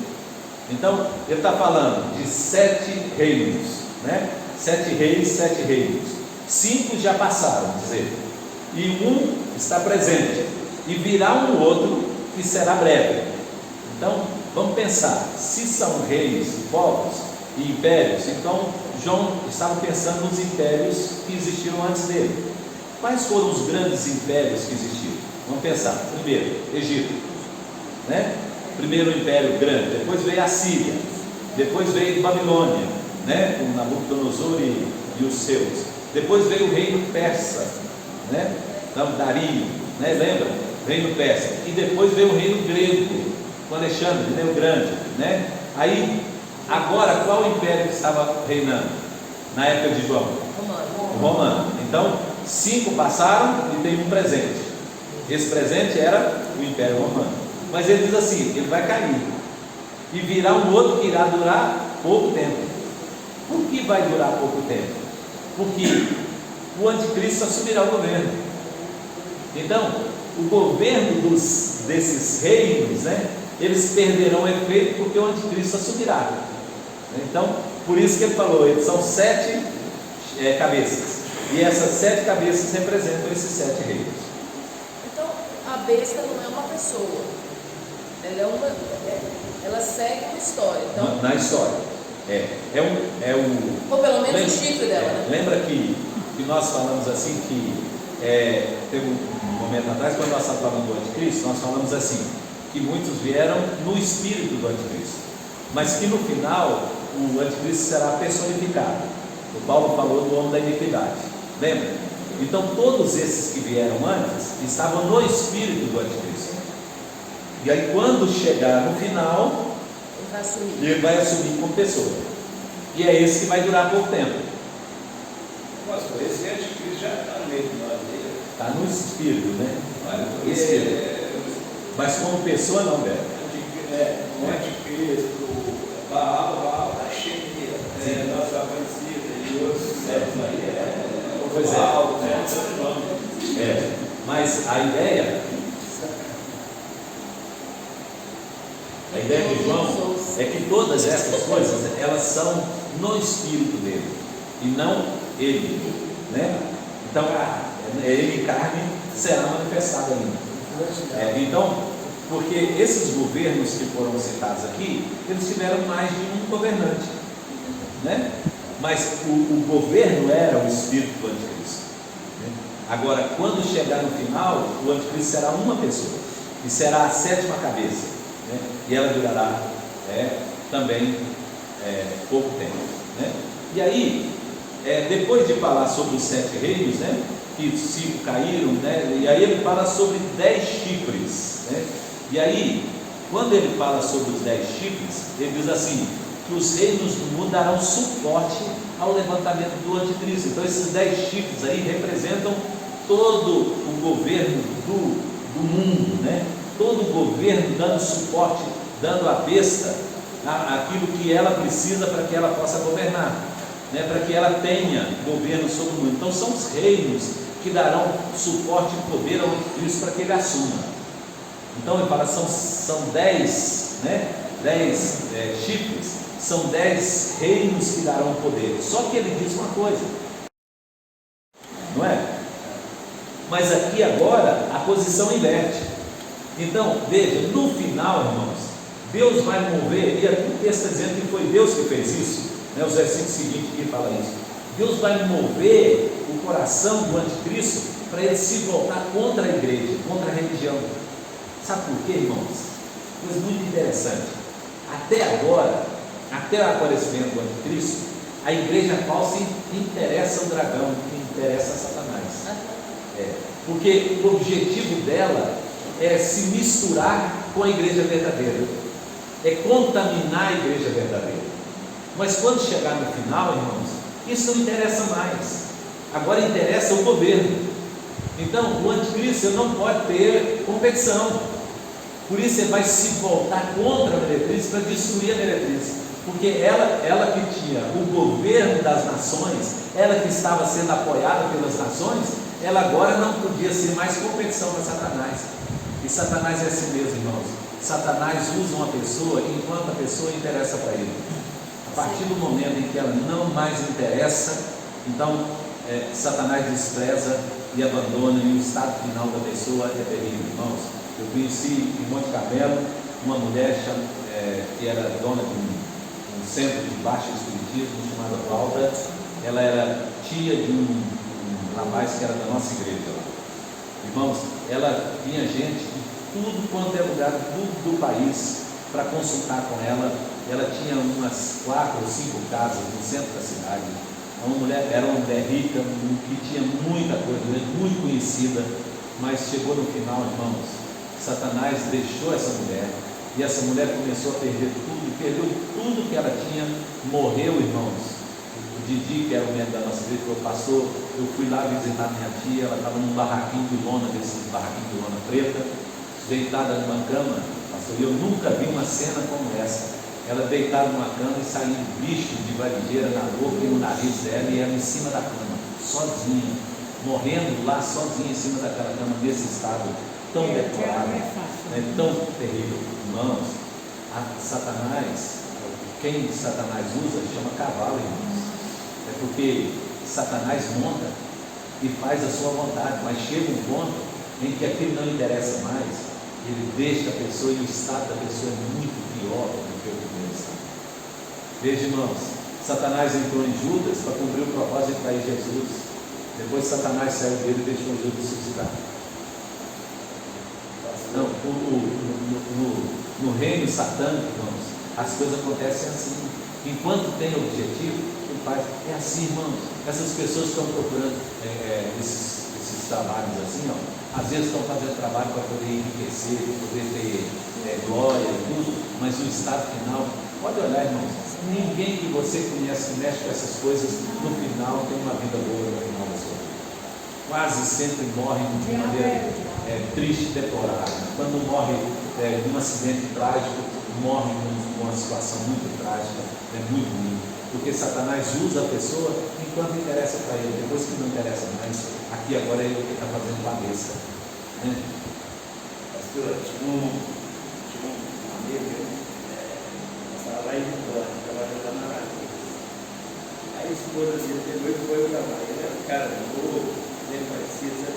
Então, ele está falando de 7 reinos, né? 7 reis, 7 reinos. 5 já passaram, dizer, e 1 está presente, e virá um outro que será breve. Então, vamos pensar, se são reis, povos e impérios, então João estava pensando nos impérios que existiram antes dele. Quais foram os grandes impérios que existiram? Vamos pensar. Primeiro, Egito, né? Primeiro império grande. Depois veio a Síria. Depois veio Babilônia, né? Com Nabucodonosor e os seus. Depois veio o reino persa, né? Então, Dario, né? Lembra? Reino persa. E depois veio o reino grego, com Alexandre, né? O Grande, né? Aí, agora, qual império que estava reinando na época de João? O romano. Então, 5 passaram e tem um presente. Esse presente era o Império Romano. Mas ele diz assim: ele vai cair, e virá um outro que irá durar pouco tempo. Por que vai durar pouco tempo? Porque o anticristo assumirá o governo. Então, o governo desses reinos, né, eles perderão efeito porque o anticristo assumirá. Então, por isso que ele falou, eles são 7 cabeças, e essas 7 cabeças representam esses 7 reinos. Então, a besta não é uma pessoa, ela segue uma história. Então, na história, ou pelo menos o chifre dela, né? Lembra que nós falamos assim que teve um momento atrás, quando nós falamos do anticristo, nós falamos assim, que muitos vieram no espírito do anticristo, mas que no final o anticristo será personificado. O Paulo falou do homem da iniquidade, lembra? Então todos esses que vieram antes estavam no espírito do anticristo, e aí quando chegar no final, ele vai assumir como pessoa, e é esse que vai durar pouco tempo. Pastor, esse anticristo já está no meio de nós aí. Está no espírito, né? Mas como pessoa não, Beto. O anticristo, Baal está cheio de nossa Aparecida e outros séculos aí. Pois é. Mas a ideia de João é que todas essas coisas, elas são no espírito dele, e não ele, né? Então, ele em carne será manifestado ainda. Então, porque esses governos que foram citados aqui, eles tiveram mais de um governante, né? Mas o governo era o espírito do anticristo, né? Agora, quando chegar no final, o anticristo será uma pessoa, e será a sétima cabeça, né? E ela durará também pouco tempo, né? E aí, depois de falar sobre os 7 reinos, né, que 5 caíram, né, e aí ele fala sobre 10 chifres, né? E aí, quando ele fala sobre os 10 chifres, ele diz assim, que os reinos do mundo darão suporte ao levantamento do anticristo. Então esses 10 chifres aí representam todo o governo do mundo, né? Todo o governo dando suporte, dando à besta aquilo que ela precisa para que ela possa governar, né? Para que ela tenha governo sobre o mundo. Então são os reinos que darão suporte e poder ao anticristo para que ele assuma. Então ele fala, são 10, né? 10 chifres, são 10 reinos que darão poder. Só que ele diz uma coisa, não é? Mas aqui agora a posição inverte. Então veja, no final, irmãos, Deus vai mover, e aqui o texto está dizendo que foi Deus que fez isso, né? Os versículos seguintes que fala isso. Deus vai mover o coração do anticristo para ele se voltar contra a igreja, contra a religião. Sabe por quê, irmãos? Coisa muito interessante. Até agora, até o aparecimento do anticristo, a igreja falsa interessa o dragão, interessa Satanás. Porque o objetivo dela é se misturar com a igreja verdadeira, é contaminar a igreja verdadeira. Mas quando chegar no final, irmãos, isso não interessa mais. Agora interessa o governo. Então o anticristo não pode ter competição. Por isso ele vai se voltar contra a meretriz para destruir a meretriz. Porque ela que tinha o governo das nações, ela que estava sendo apoiada pelas nações, ela agora não podia ser mais competição para Satanás. E Satanás é assim mesmo, irmãos. Satanás usa uma pessoa enquanto a pessoa interessa para ele. A partir do momento em que ela não mais interessa, então Satanás despreza e abandona, e o estado final da pessoa é terrível, irmãos. Eu conheci em Monte Carmelo uma mulher que era dona de um centro de baixo espiritismo chamado Valda. Ela era tia de um rapaz que era da nossa igreja lá. Irmãos, ela tinha gente de tudo quanto é lugar do país para consultar com ela. Ela tinha umas 4 ou 5 casas no centro da cidade. Era uma mulher rica, que tinha muita coisa, muito conhecida, mas chegou no final, irmãos, Satanás deixou essa mulher, e essa mulher começou a perder tudo, perdeu tudo que ela tinha, morreu, irmãos. O Didi, que era o membro da nossa igreja, falou: pastor, eu fui lá visitar minha tia, ela estava num barraquinho de lona, desses barraquinhos de lona preta, deitada numa cama, pastor, e eu nunca vi uma cena como essa. Ela deitada numa cama e saindo bicho de varejeira na boca e no nariz dela, e ela em cima da cama, sozinha, morrendo lá sozinha em cima daquela cama, nesse estado tão deplorável, tão terrível. Irmãos, Satanás, quem Satanás usa, chama cavalo, irmãos. É porque Satanás monta e faz a sua vontade, mas chega um ponto em que aquilo não interessa mais, ele deixa a pessoa, e o estado da pessoa é muito pior do que o primeiro estado. Veja, irmãos, Satanás entrou em Judas para cumprir o propósito de trair Jesus. Depois Satanás saiu dele e deixou Judas ressuscitar. no reino satânico, irmãos, as coisas acontecem assim. Enquanto tem objetivo, ele faz. É assim, irmãos. Essas pessoas estão procurando esses trabalhos assim, ó. Às vezes estão fazendo trabalho para poder enriquecer, para poder ter glória e tudo, mas o estado final, pode olhar, irmãos, ninguém que você conhece que mexe com essas coisas, no final tem uma vida boa no final da sua vida. Quase sempre morrem de maneira triste, deplorável. Quando morre de um acidente trágico, morre numa situação muito trágica, muito ruim. Porque Satanás usa a pessoa enquanto interessa para ele. Depois que não interessa mais, aqui agora é ele que está fazendo cabeça. Né? Pastor, tinha um amigo, estava lá em Vitória, trabalhando lá na Maravilha. Aí a esposa dele pegou e foi trabalhar. Ele era um cara novo, bem parecido,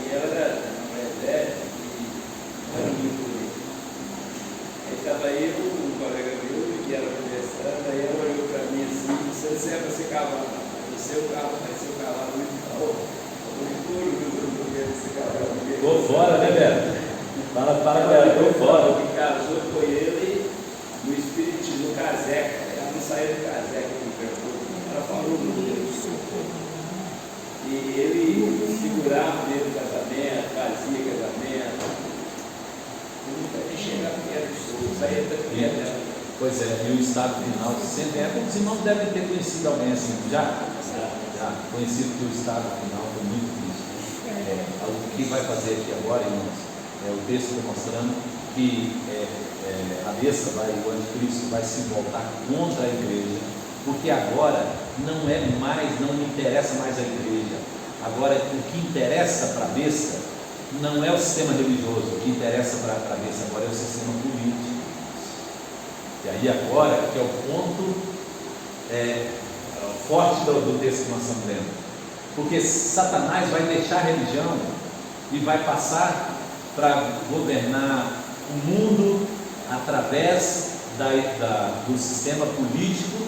e ela era uma mulher velha e não era muito bonita. Aí estava eu, um colega meu, que era conversando, aí ela olhou para mim assim, você é para ser cavalo, o seu carro vai ser o cavalo muito bom. Tô fora, né, Beto? Fala, Beto, tô fora. O que casou foi ele no espiritismo, no caseca. Ela não saiu do caseca com o perfume. Ela falou muito isso. E ele segurava dentro do casamento, fazia casamento. Ele nunca nem chegava perto do sul, saía daqui dela. Pois é, e o estado final sempre os irmãos devem ter conhecido alguém assim, já conhecido que o estado final foi muito triste. O que vai fazer aqui agora, irmãos, o texto está mostrando que a besta, o anticristo vai se voltar contra a igreja, porque agora não me interessa mais a igreja. Agora o que interessa para a besta não é o sistema religioso, o que interessa para a besta agora é o sistema político. E aí agora que é o ponto forte do texto que nós estamos lendo, porque Satanás vai deixar a religião e vai passar para governar o mundo através do sistema político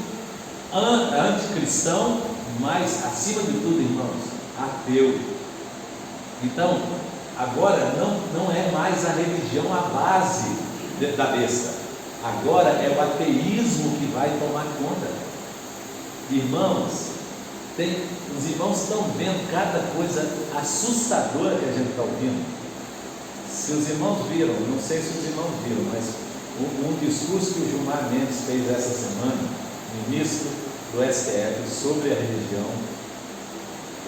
anticristão, mas acima de tudo, irmãos, ateu. Então agora não é mais a religião a base da besta, agora é o ateísmo que vai tomar conta. Irmãos, os irmãos estão vendo cada coisa assustadora que a gente está ouvindo. Se os irmãos viram, não sei se os irmãos viram, mas um discurso que o Gilmar Mendes fez essa semana, ministro do STF, sobre a religião,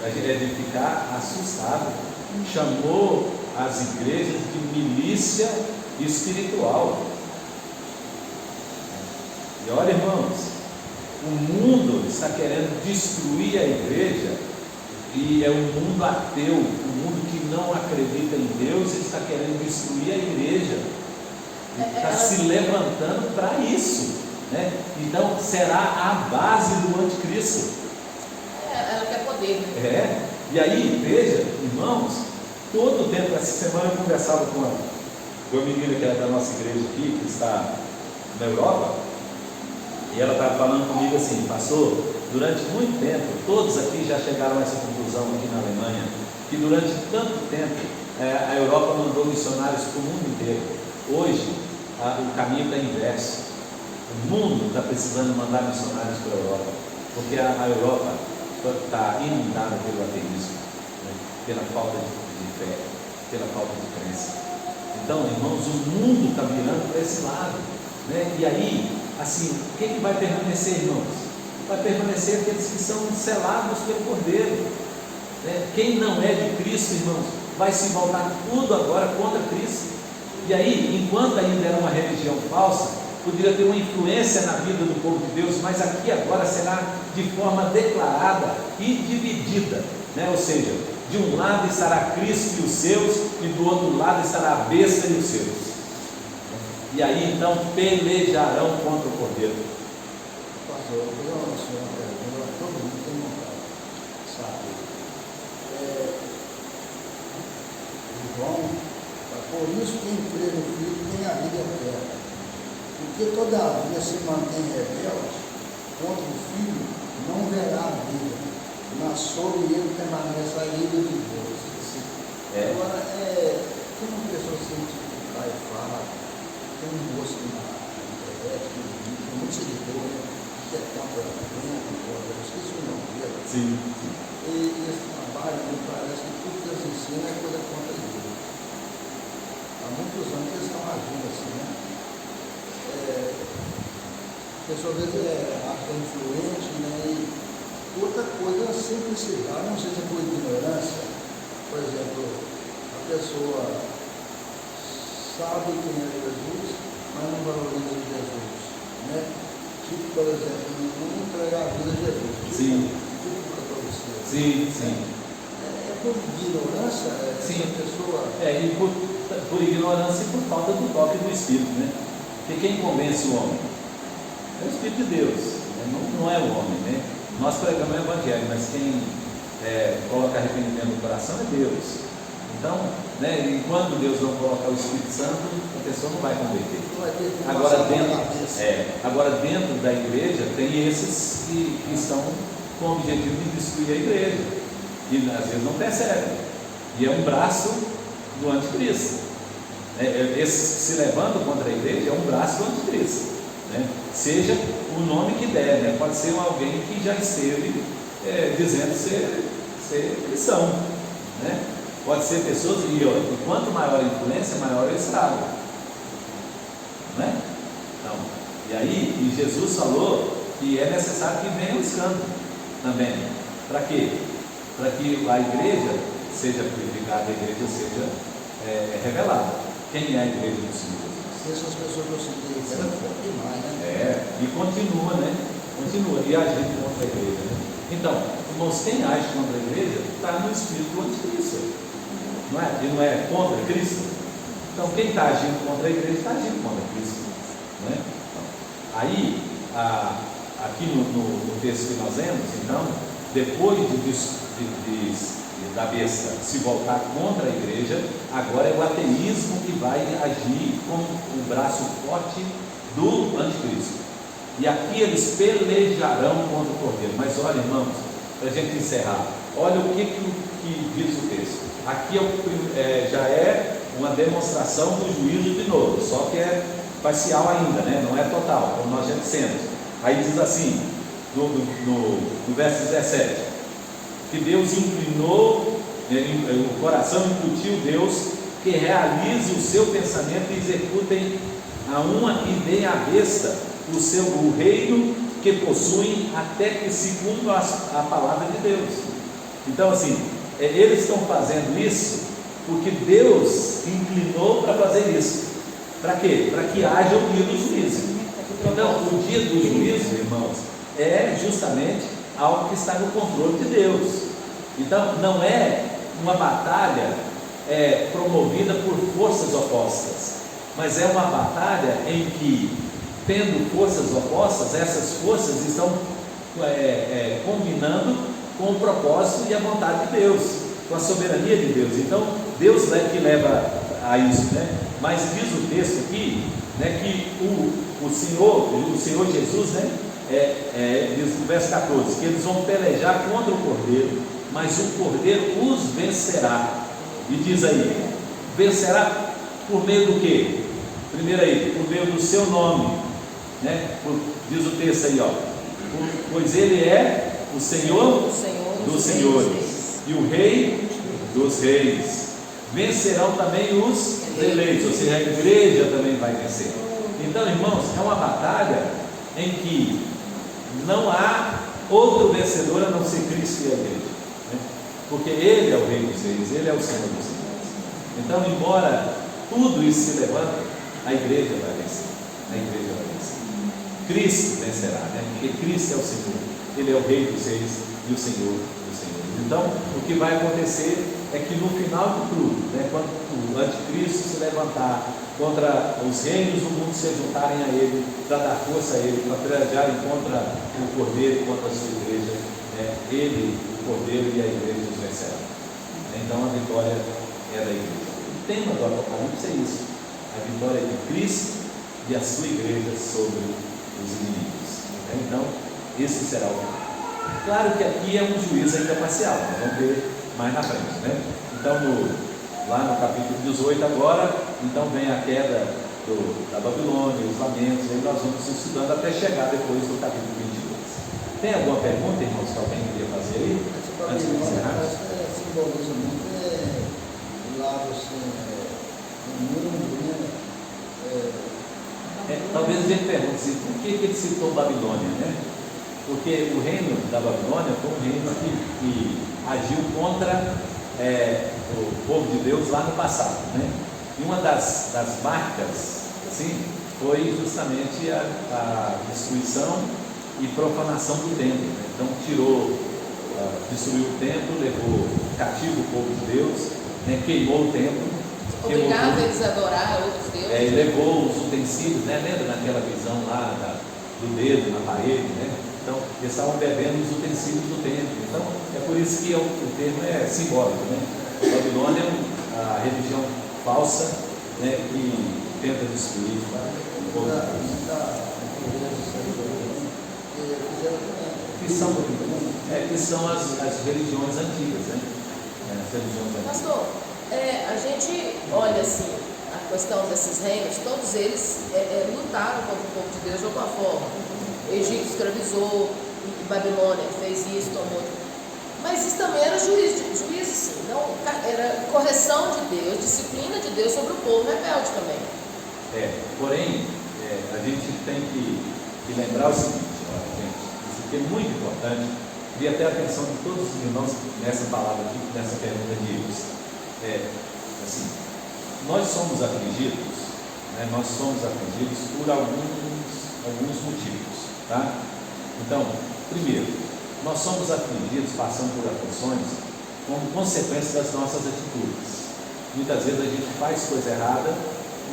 a gente deve ficar assustado. Chamou as igrejas de milícia espiritual. E olha, irmãos, o mundo está querendo destruir a igreja, e é um mundo ateu, um mundo que não acredita em Deus, e está querendo destruir a igreja, está se levantando para isso, né? Então será a base do anticristo. Ela quer poder, né? E aí, veja, irmãos, todo o tempo, essa semana eu conversava com a menina que é da nossa igreja aqui, que está na Europa. E ela estava falando comigo assim: pastor, durante muito tempo, todos aqui já chegaram a essa conclusão aqui na Alemanha, que durante tanto tempo a Europa mandou missionários para o mundo inteiro. Hoje o caminho está inverso. O mundo está precisando mandar missionários para a Europa, porque a Europa está inundada pelo ateísmo, né? Pela falta de fé, pela falta de crença. Então, irmãos, o mundo está virando para esse lado, né? E aí, assim, o que vai permanecer, irmãos? Vai permanecer aqueles que são selados pelo Cordeiro, né? Quem não é de Cristo, irmãos, vai se voltar tudo agora contra Cristo. E aí, enquanto ainda era uma religião falsa, poderia ter uma influência na vida do povo de Deus, mas aqui agora será de forma declarada e dividida, né? Ou seja, de um lado estará Cristo e os seus, e do outro lado estará a besta e os seus. E aí então pelejarão contra o Cordeiro. Pastor, eu vou fazer uma pergunta, todo mundo tem vontade de saber. João, por isso quem crê no Filho tem a vida eterna. Porque todavia se mantém rebelde contra o Filho, não verá a vida, mas sobre ele permanece a ira de Deus. Agora, como a pessoa científica e fala, tem um moço na internet, tem muito seguidor, né? Que é contra a venda, eu esqueci o nome dele. Sim. E esse trabalho, me parece que tudo que eles ensinam é coisa contra a igreja. Há muitos anos que eles estão agindo assim, né? A pessoa às vezes acha que é influente, né? E outra coisa é a simplicidade, não sei se é por ignorância. Por exemplo, a pessoa sabe quem é Jesus, mas não valoriza Jesus, né? Tipo, por exemplo, não entregar a vida a Jesus. Sim. Tipo catolicismo. Sim, sim. É por ignorância Sim. essa pessoa. E por ignorância e por falta do toque do Espírito, né? Porque quem convence o homem? É o Espírito de Deus, né? Não é o homem, né? Nós pregamos o Evangelho, mas quem coloca arrependimento no coração é Deus. Então, né, enquanto Deus não colocar o Espírito Santo, a pessoa não vai converter. Agora dentro da igreja tem esses que estão com o objetivo de destruir a igreja, e às vezes não percebem, e é um braço do anticristo. Esses que se levantam contra a igreja é um braço do anticristo, né? Seja o nome que der, né? Pode ser alguém que já esteve dizendo ser cristão, né? Pode ser pessoas, e quanto maior a influência, maior o estrago, né? Então, e aí, Jesus falou que é necessário que venha o escândalo também. Para quê? Para que a igreja seja purificada, a igreja seja revelada. Quem é a igreja do Senhor Jesus? Essas pessoas que eu citei, era forte demais, né? E continua, né? Continua, e agindo contra a igreja, né? Então, irmãos, quem age contra a igreja está no espírito do anticristo. Não é? E não é contra Cristo. Então, quem está agindo contra a igreja está agindo contra Cristo, não é? Aí, aqui no texto que nós lemos, então, depois da besta se voltar contra a igreja, agora é o ateísmo que vai agir com o braço forte do anticristo. E aqui eles pelejarão contra o cordeiro. Mas olha, irmãos, para a gente encerrar, olha o que diz o texto. Aqui já é uma demonstração do juízo de novo, só que é parcial ainda, né? Não é total, como nós já dissemos. Aí diz assim, no verso 17, que Deus inclinou, o coração incutiu Deus que realize o seu pensamento e executem a uma e deem à besta o reino que possuem, até que se cumpra a palavra de Deus. Então, assim, eles estão fazendo isso porque Deus inclinou para fazer isso. Para quê? Para que haja o dia do juízo. Então, o dia do juízo, irmãos, é justamente algo que está no controle de Deus. Então, não é uma batalha promovida por forças opostas, mas é uma batalha em que, tendo forças opostas, essas forças estão combinando com o propósito e a vontade de Deus, com a soberania de Deus. Então, Deus é que leva a isso, né? Mas diz o texto aqui, né, que o Senhor Jesus, né, diz no verso 14, que eles vão pelejar contra o cordeiro, mas o cordeiro os vencerá. E diz aí, vencerá por meio do quê? Primeiro aí, por meio do seu nome, né? Diz o texto aí, pois ele é o Senhor dos senhores e o Rei dos reis. Vencerão também os eleitos, ou seja, a igreja também vai vencer. Então, irmãos, é uma batalha em que não há outro vencedor a não ser Cristo e a igreja, né? Porque Ele é o Rei dos reis, Ele é o Senhor dos senhores. Então, embora tudo isso se levante, a igreja vai vencer. A igreja vai vencer. Cristo vencerá, né? Porque Cristo é o Senhor, Ele é o Rei dos reis e o Senhor dos senhores. Então, o que vai acontecer é que no final de tudo, né, quando o anticristo se levantar contra os reinos do mundo, se juntarem a ele, para dar força a ele, para pelejarem contra o cordeiro, contra a sua igreja, né, ele, o cordeiro e a igreja os vencerão. Então a vitória é da igreja. O tema do Apocalipse é isso: a vitória de Cristo e a sua igreja sobre os inimigos. Então, esse será o final. Claro que aqui é um juízo ainda parcial, nós vamos ver mais na frente, né? Então, lá no capítulo 18 agora, então vem a queda da Babilônia, os lamentos, aí nós vamos estudando até chegar depois do capítulo 22. Tem alguma pergunta, irmãos, que alguém queria fazer aí? Antes de encerrar? Simboliza muito o lado assim, do mundo, né? Talvez ele pergunte assim, por que ele citou Babilônia, né? Porque o reino da Babilônia foi um reino que agiu contra o povo de Deus lá no passado, né? E uma das marcas, assim, foi justamente a destruição e profanação do templo, né? Então destruiu o templo, levou cativo o povo de Deus, né? Queimou o templo, obrigava eles a adorar outros deuses. E levou os utensílios, né? Lembra naquela visão lá do dedo na parede, né? Então, eles estavam bebendo os utensílios do templo. Então, é por isso que o termo é simbólico, né? Babilônia é a religião falsa, né? Que tenta destruir o povo de Deus. Que são as religiões antigas, né? As religiões antigas. Pastor, a gente olha assim, a questão desses reinos, todos eles lutaram contra o povo de Deus de alguma forma. O Egito escravizou, Babilônia fez isso, tomou. Mas isso também era juízo sim, não, era correção de Deus, disciplina de Deus sobre o povo rebelde também. Porém, a gente tem que lembrar o seguinte, gente, isso aqui é muito importante, queria ter a atenção de todos os irmãos nessa palavra aqui, nessa pergunta de Deus. Assim, nós somos afligidos, né? Nós somos afligidos por alguns motivos, tá? Então, primeiro, nós somos afligidos, passando por aflições como consequência das nossas atitudes. Muitas vezes a gente faz coisa errada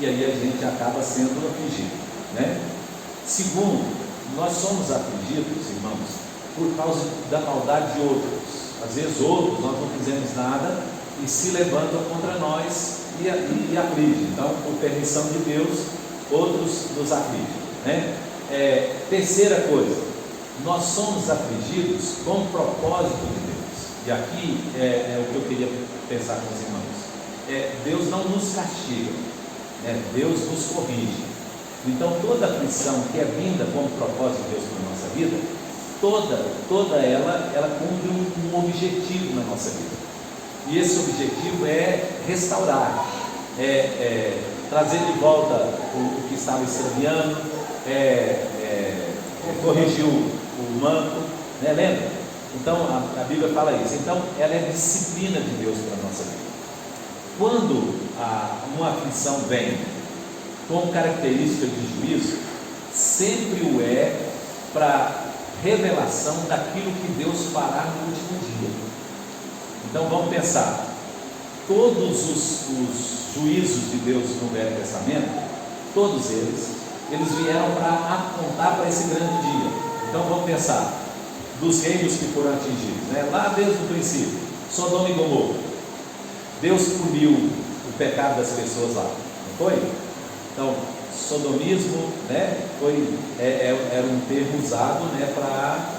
e aí a gente acaba sendo afligido, né? Segundo, nós somos afligidos, irmãos, por causa da maldade de outros. Às vezes outros, nós não fizemos nada e se levantam contra nós e afligem. Então, por permissão de Deus, outros nos afligem, né? Terceira coisa, nós somos afligidos com o propósito de Deus. E aqui é o que eu queria pensar com os irmãos. Deus não nos castiga, né? Deus nos corrige. Então, toda aflição que é vinda com o propósito de Deus para a nossa vida, toda ela cumpre um objetivo na nossa vida. E esse objetivo é restaurar, trazer de volta o que estava extraviando, corrigir o manto, né? Lembra? Então a Bíblia fala isso. Então ela é disciplina de Deus para a nossa vida. Quando uma aflição vem com característica de juízo, sempre o é para revelação daquilo que Deus fará no último dia. Então vamos pensar, todos os juízos de Deus no Velho Testamento, todos eles vieram para apontar para esse grande dia. Então vamos pensar dos reinos que foram atingidos, né? Lá desde o princípio, Sodoma e Gomorra, Deus puniu o pecado das pessoas lá, não foi? Então, sodomismo, né, era um termo usado, né, para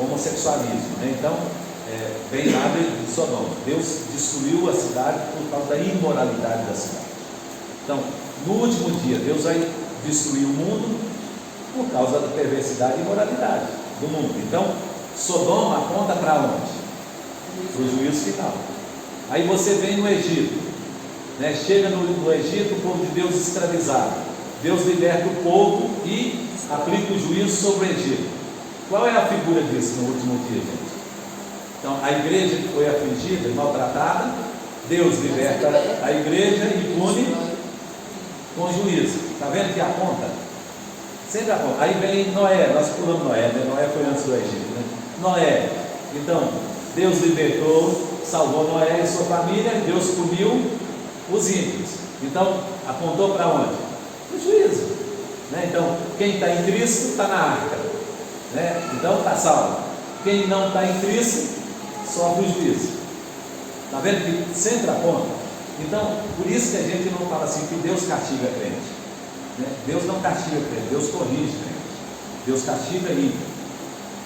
homossexualismo, né? Então, vem lá de Sodoma. Deus destruiu a cidade por causa da imoralidade da cidade. Então, no último dia, Deus vai destruir o mundo por causa da perversidade e imoralidade do mundo. Então, Sodoma aponta para onde? Para o juízo final. Aí você vem no Egito, né? Chega no Egito, o povo de Deus escravizado. Deus liberta o povo e aplica o juízo sobre o Egito. Qual é a figura disso no último dia, gente? Então, a igreja que foi afligida e maltratada, Deus liberta a igreja e pune com juízo. Está vendo que aponta? Sempre aponta. Aí vem Noé, nós pulamos Noé, né? Noé foi antes do Egito, né? Noé, então, Deus libertou, salvou Noé e sua família, Deus puniu os ímpios. Então, apontou para onde? O juízo, né? Então, quem está em Cristo está na arca, né? Então está salvo. Quem não está em Cristo sofre o juízo. Está vendo que sempre aponta? Então, por isso que a gente não fala assim que Deus castiga a crente, né? Deus não castiga a crente, Deus corrige a crente, Deus castiga ímpio,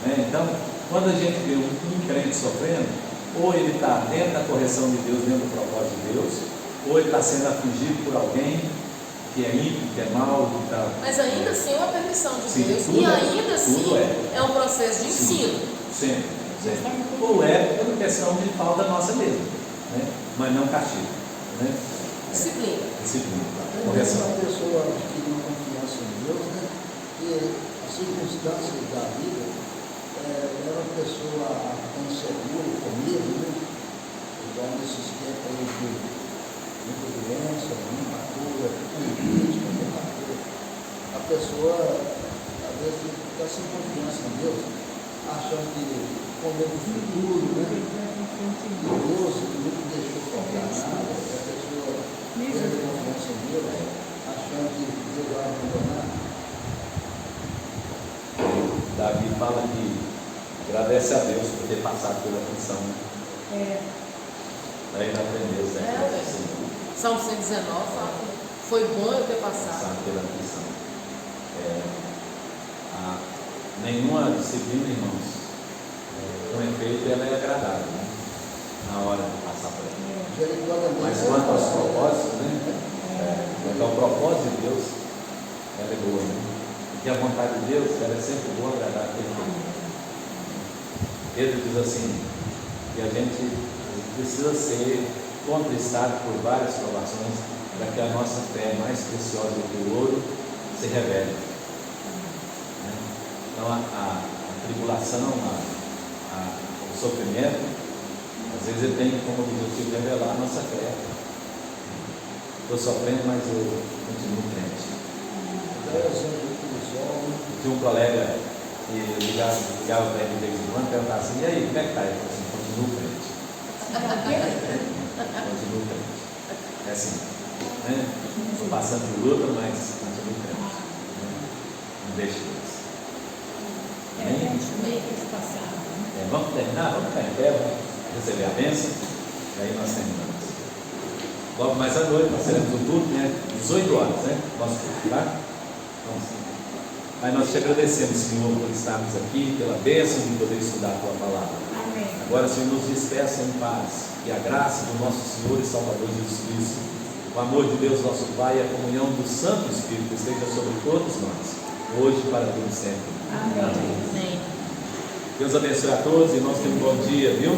né? Então, quando a gente vê um crente sofrendo, ou ele está dentro da correção de Deus, dentro do propósito de Deus, ou ele está sendo afligido por alguém que é ímpio, que é mal, que está. Mas ainda assim é uma permissão de Sim, Deus. tudo E é, ainda assim tudo é um processo de ensino. Sempre, sempre. Ou é por questão de falta nossa mesmo, né? Mas não castigo, né? Disciplina. Disciplina, Tem correção. uma pessoa que não confiança em Deus, né? Que as circunstâncias da vida, é uma pessoa insegura, com medo, né? Igual nesses tempos aí de muita doença, muita cura, política, muita coisa. A pessoa, às vezes, fica sem confiança em Deus, achando que com medo do futuro, né? E Deus nunca deixou faltar nada. A pessoa perde confiança em Deus, achando que Deus vai abandonar. Davi fala que agradece a Deus por ter passado pela aflição. Daí não aprendeu, né? Salmo 119 fala, foi bom eu ter passado. Passado pela aflição. Nenhuma disciplina, irmãos, com efeito, ela é agradável, né? Na hora de passar por ela. Mas quanto aos propósitos, né? Quanto ao propósito de Deus, ela é boa, né? Porque a vontade de Deus, ela é sempre boa, agradável e perfeita. Pedro diz assim, que a gente precisa ser contristado por várias provações para que a nossa fé, mais preciosa do que o ouro, se revele. Então a tribulação, o sofrimento, às vezes ele tem como objetivo revelar a nossa fé. Estou sofrendo, mas eu continuo crente. Tinha um colega que ligava para ele de vez em quando e perguntava assim, e aí, como é que está? Ele falou assim, continuo crente. Continuo crente. É assim, né? Estou passando por luta, mas continuo crente. Não deixe Deus. Vamos terminar? Vamos ficar em pé, vamos receber a bênção. E aí nós terminamos. Logo mais à noite, nós teremos o culto, né? 18 horas, né? Nosso culto, tá? Mas nós te agradecemos, Senhor, por estarmos aqui, pela bênção de poder estudar a Tua palavra. Amém. Agora, Senhor, nos despeça em paz. Que a graça do nosso Senhor e Salvador Jesus Cristo, o amor de Deus, nosso Pai, e a comunhão do Santo Espírito esteja sobre todos nós, hoje e para todos sempre. Amém. Deus abençoe a todos e nós temos um bom dia, viu?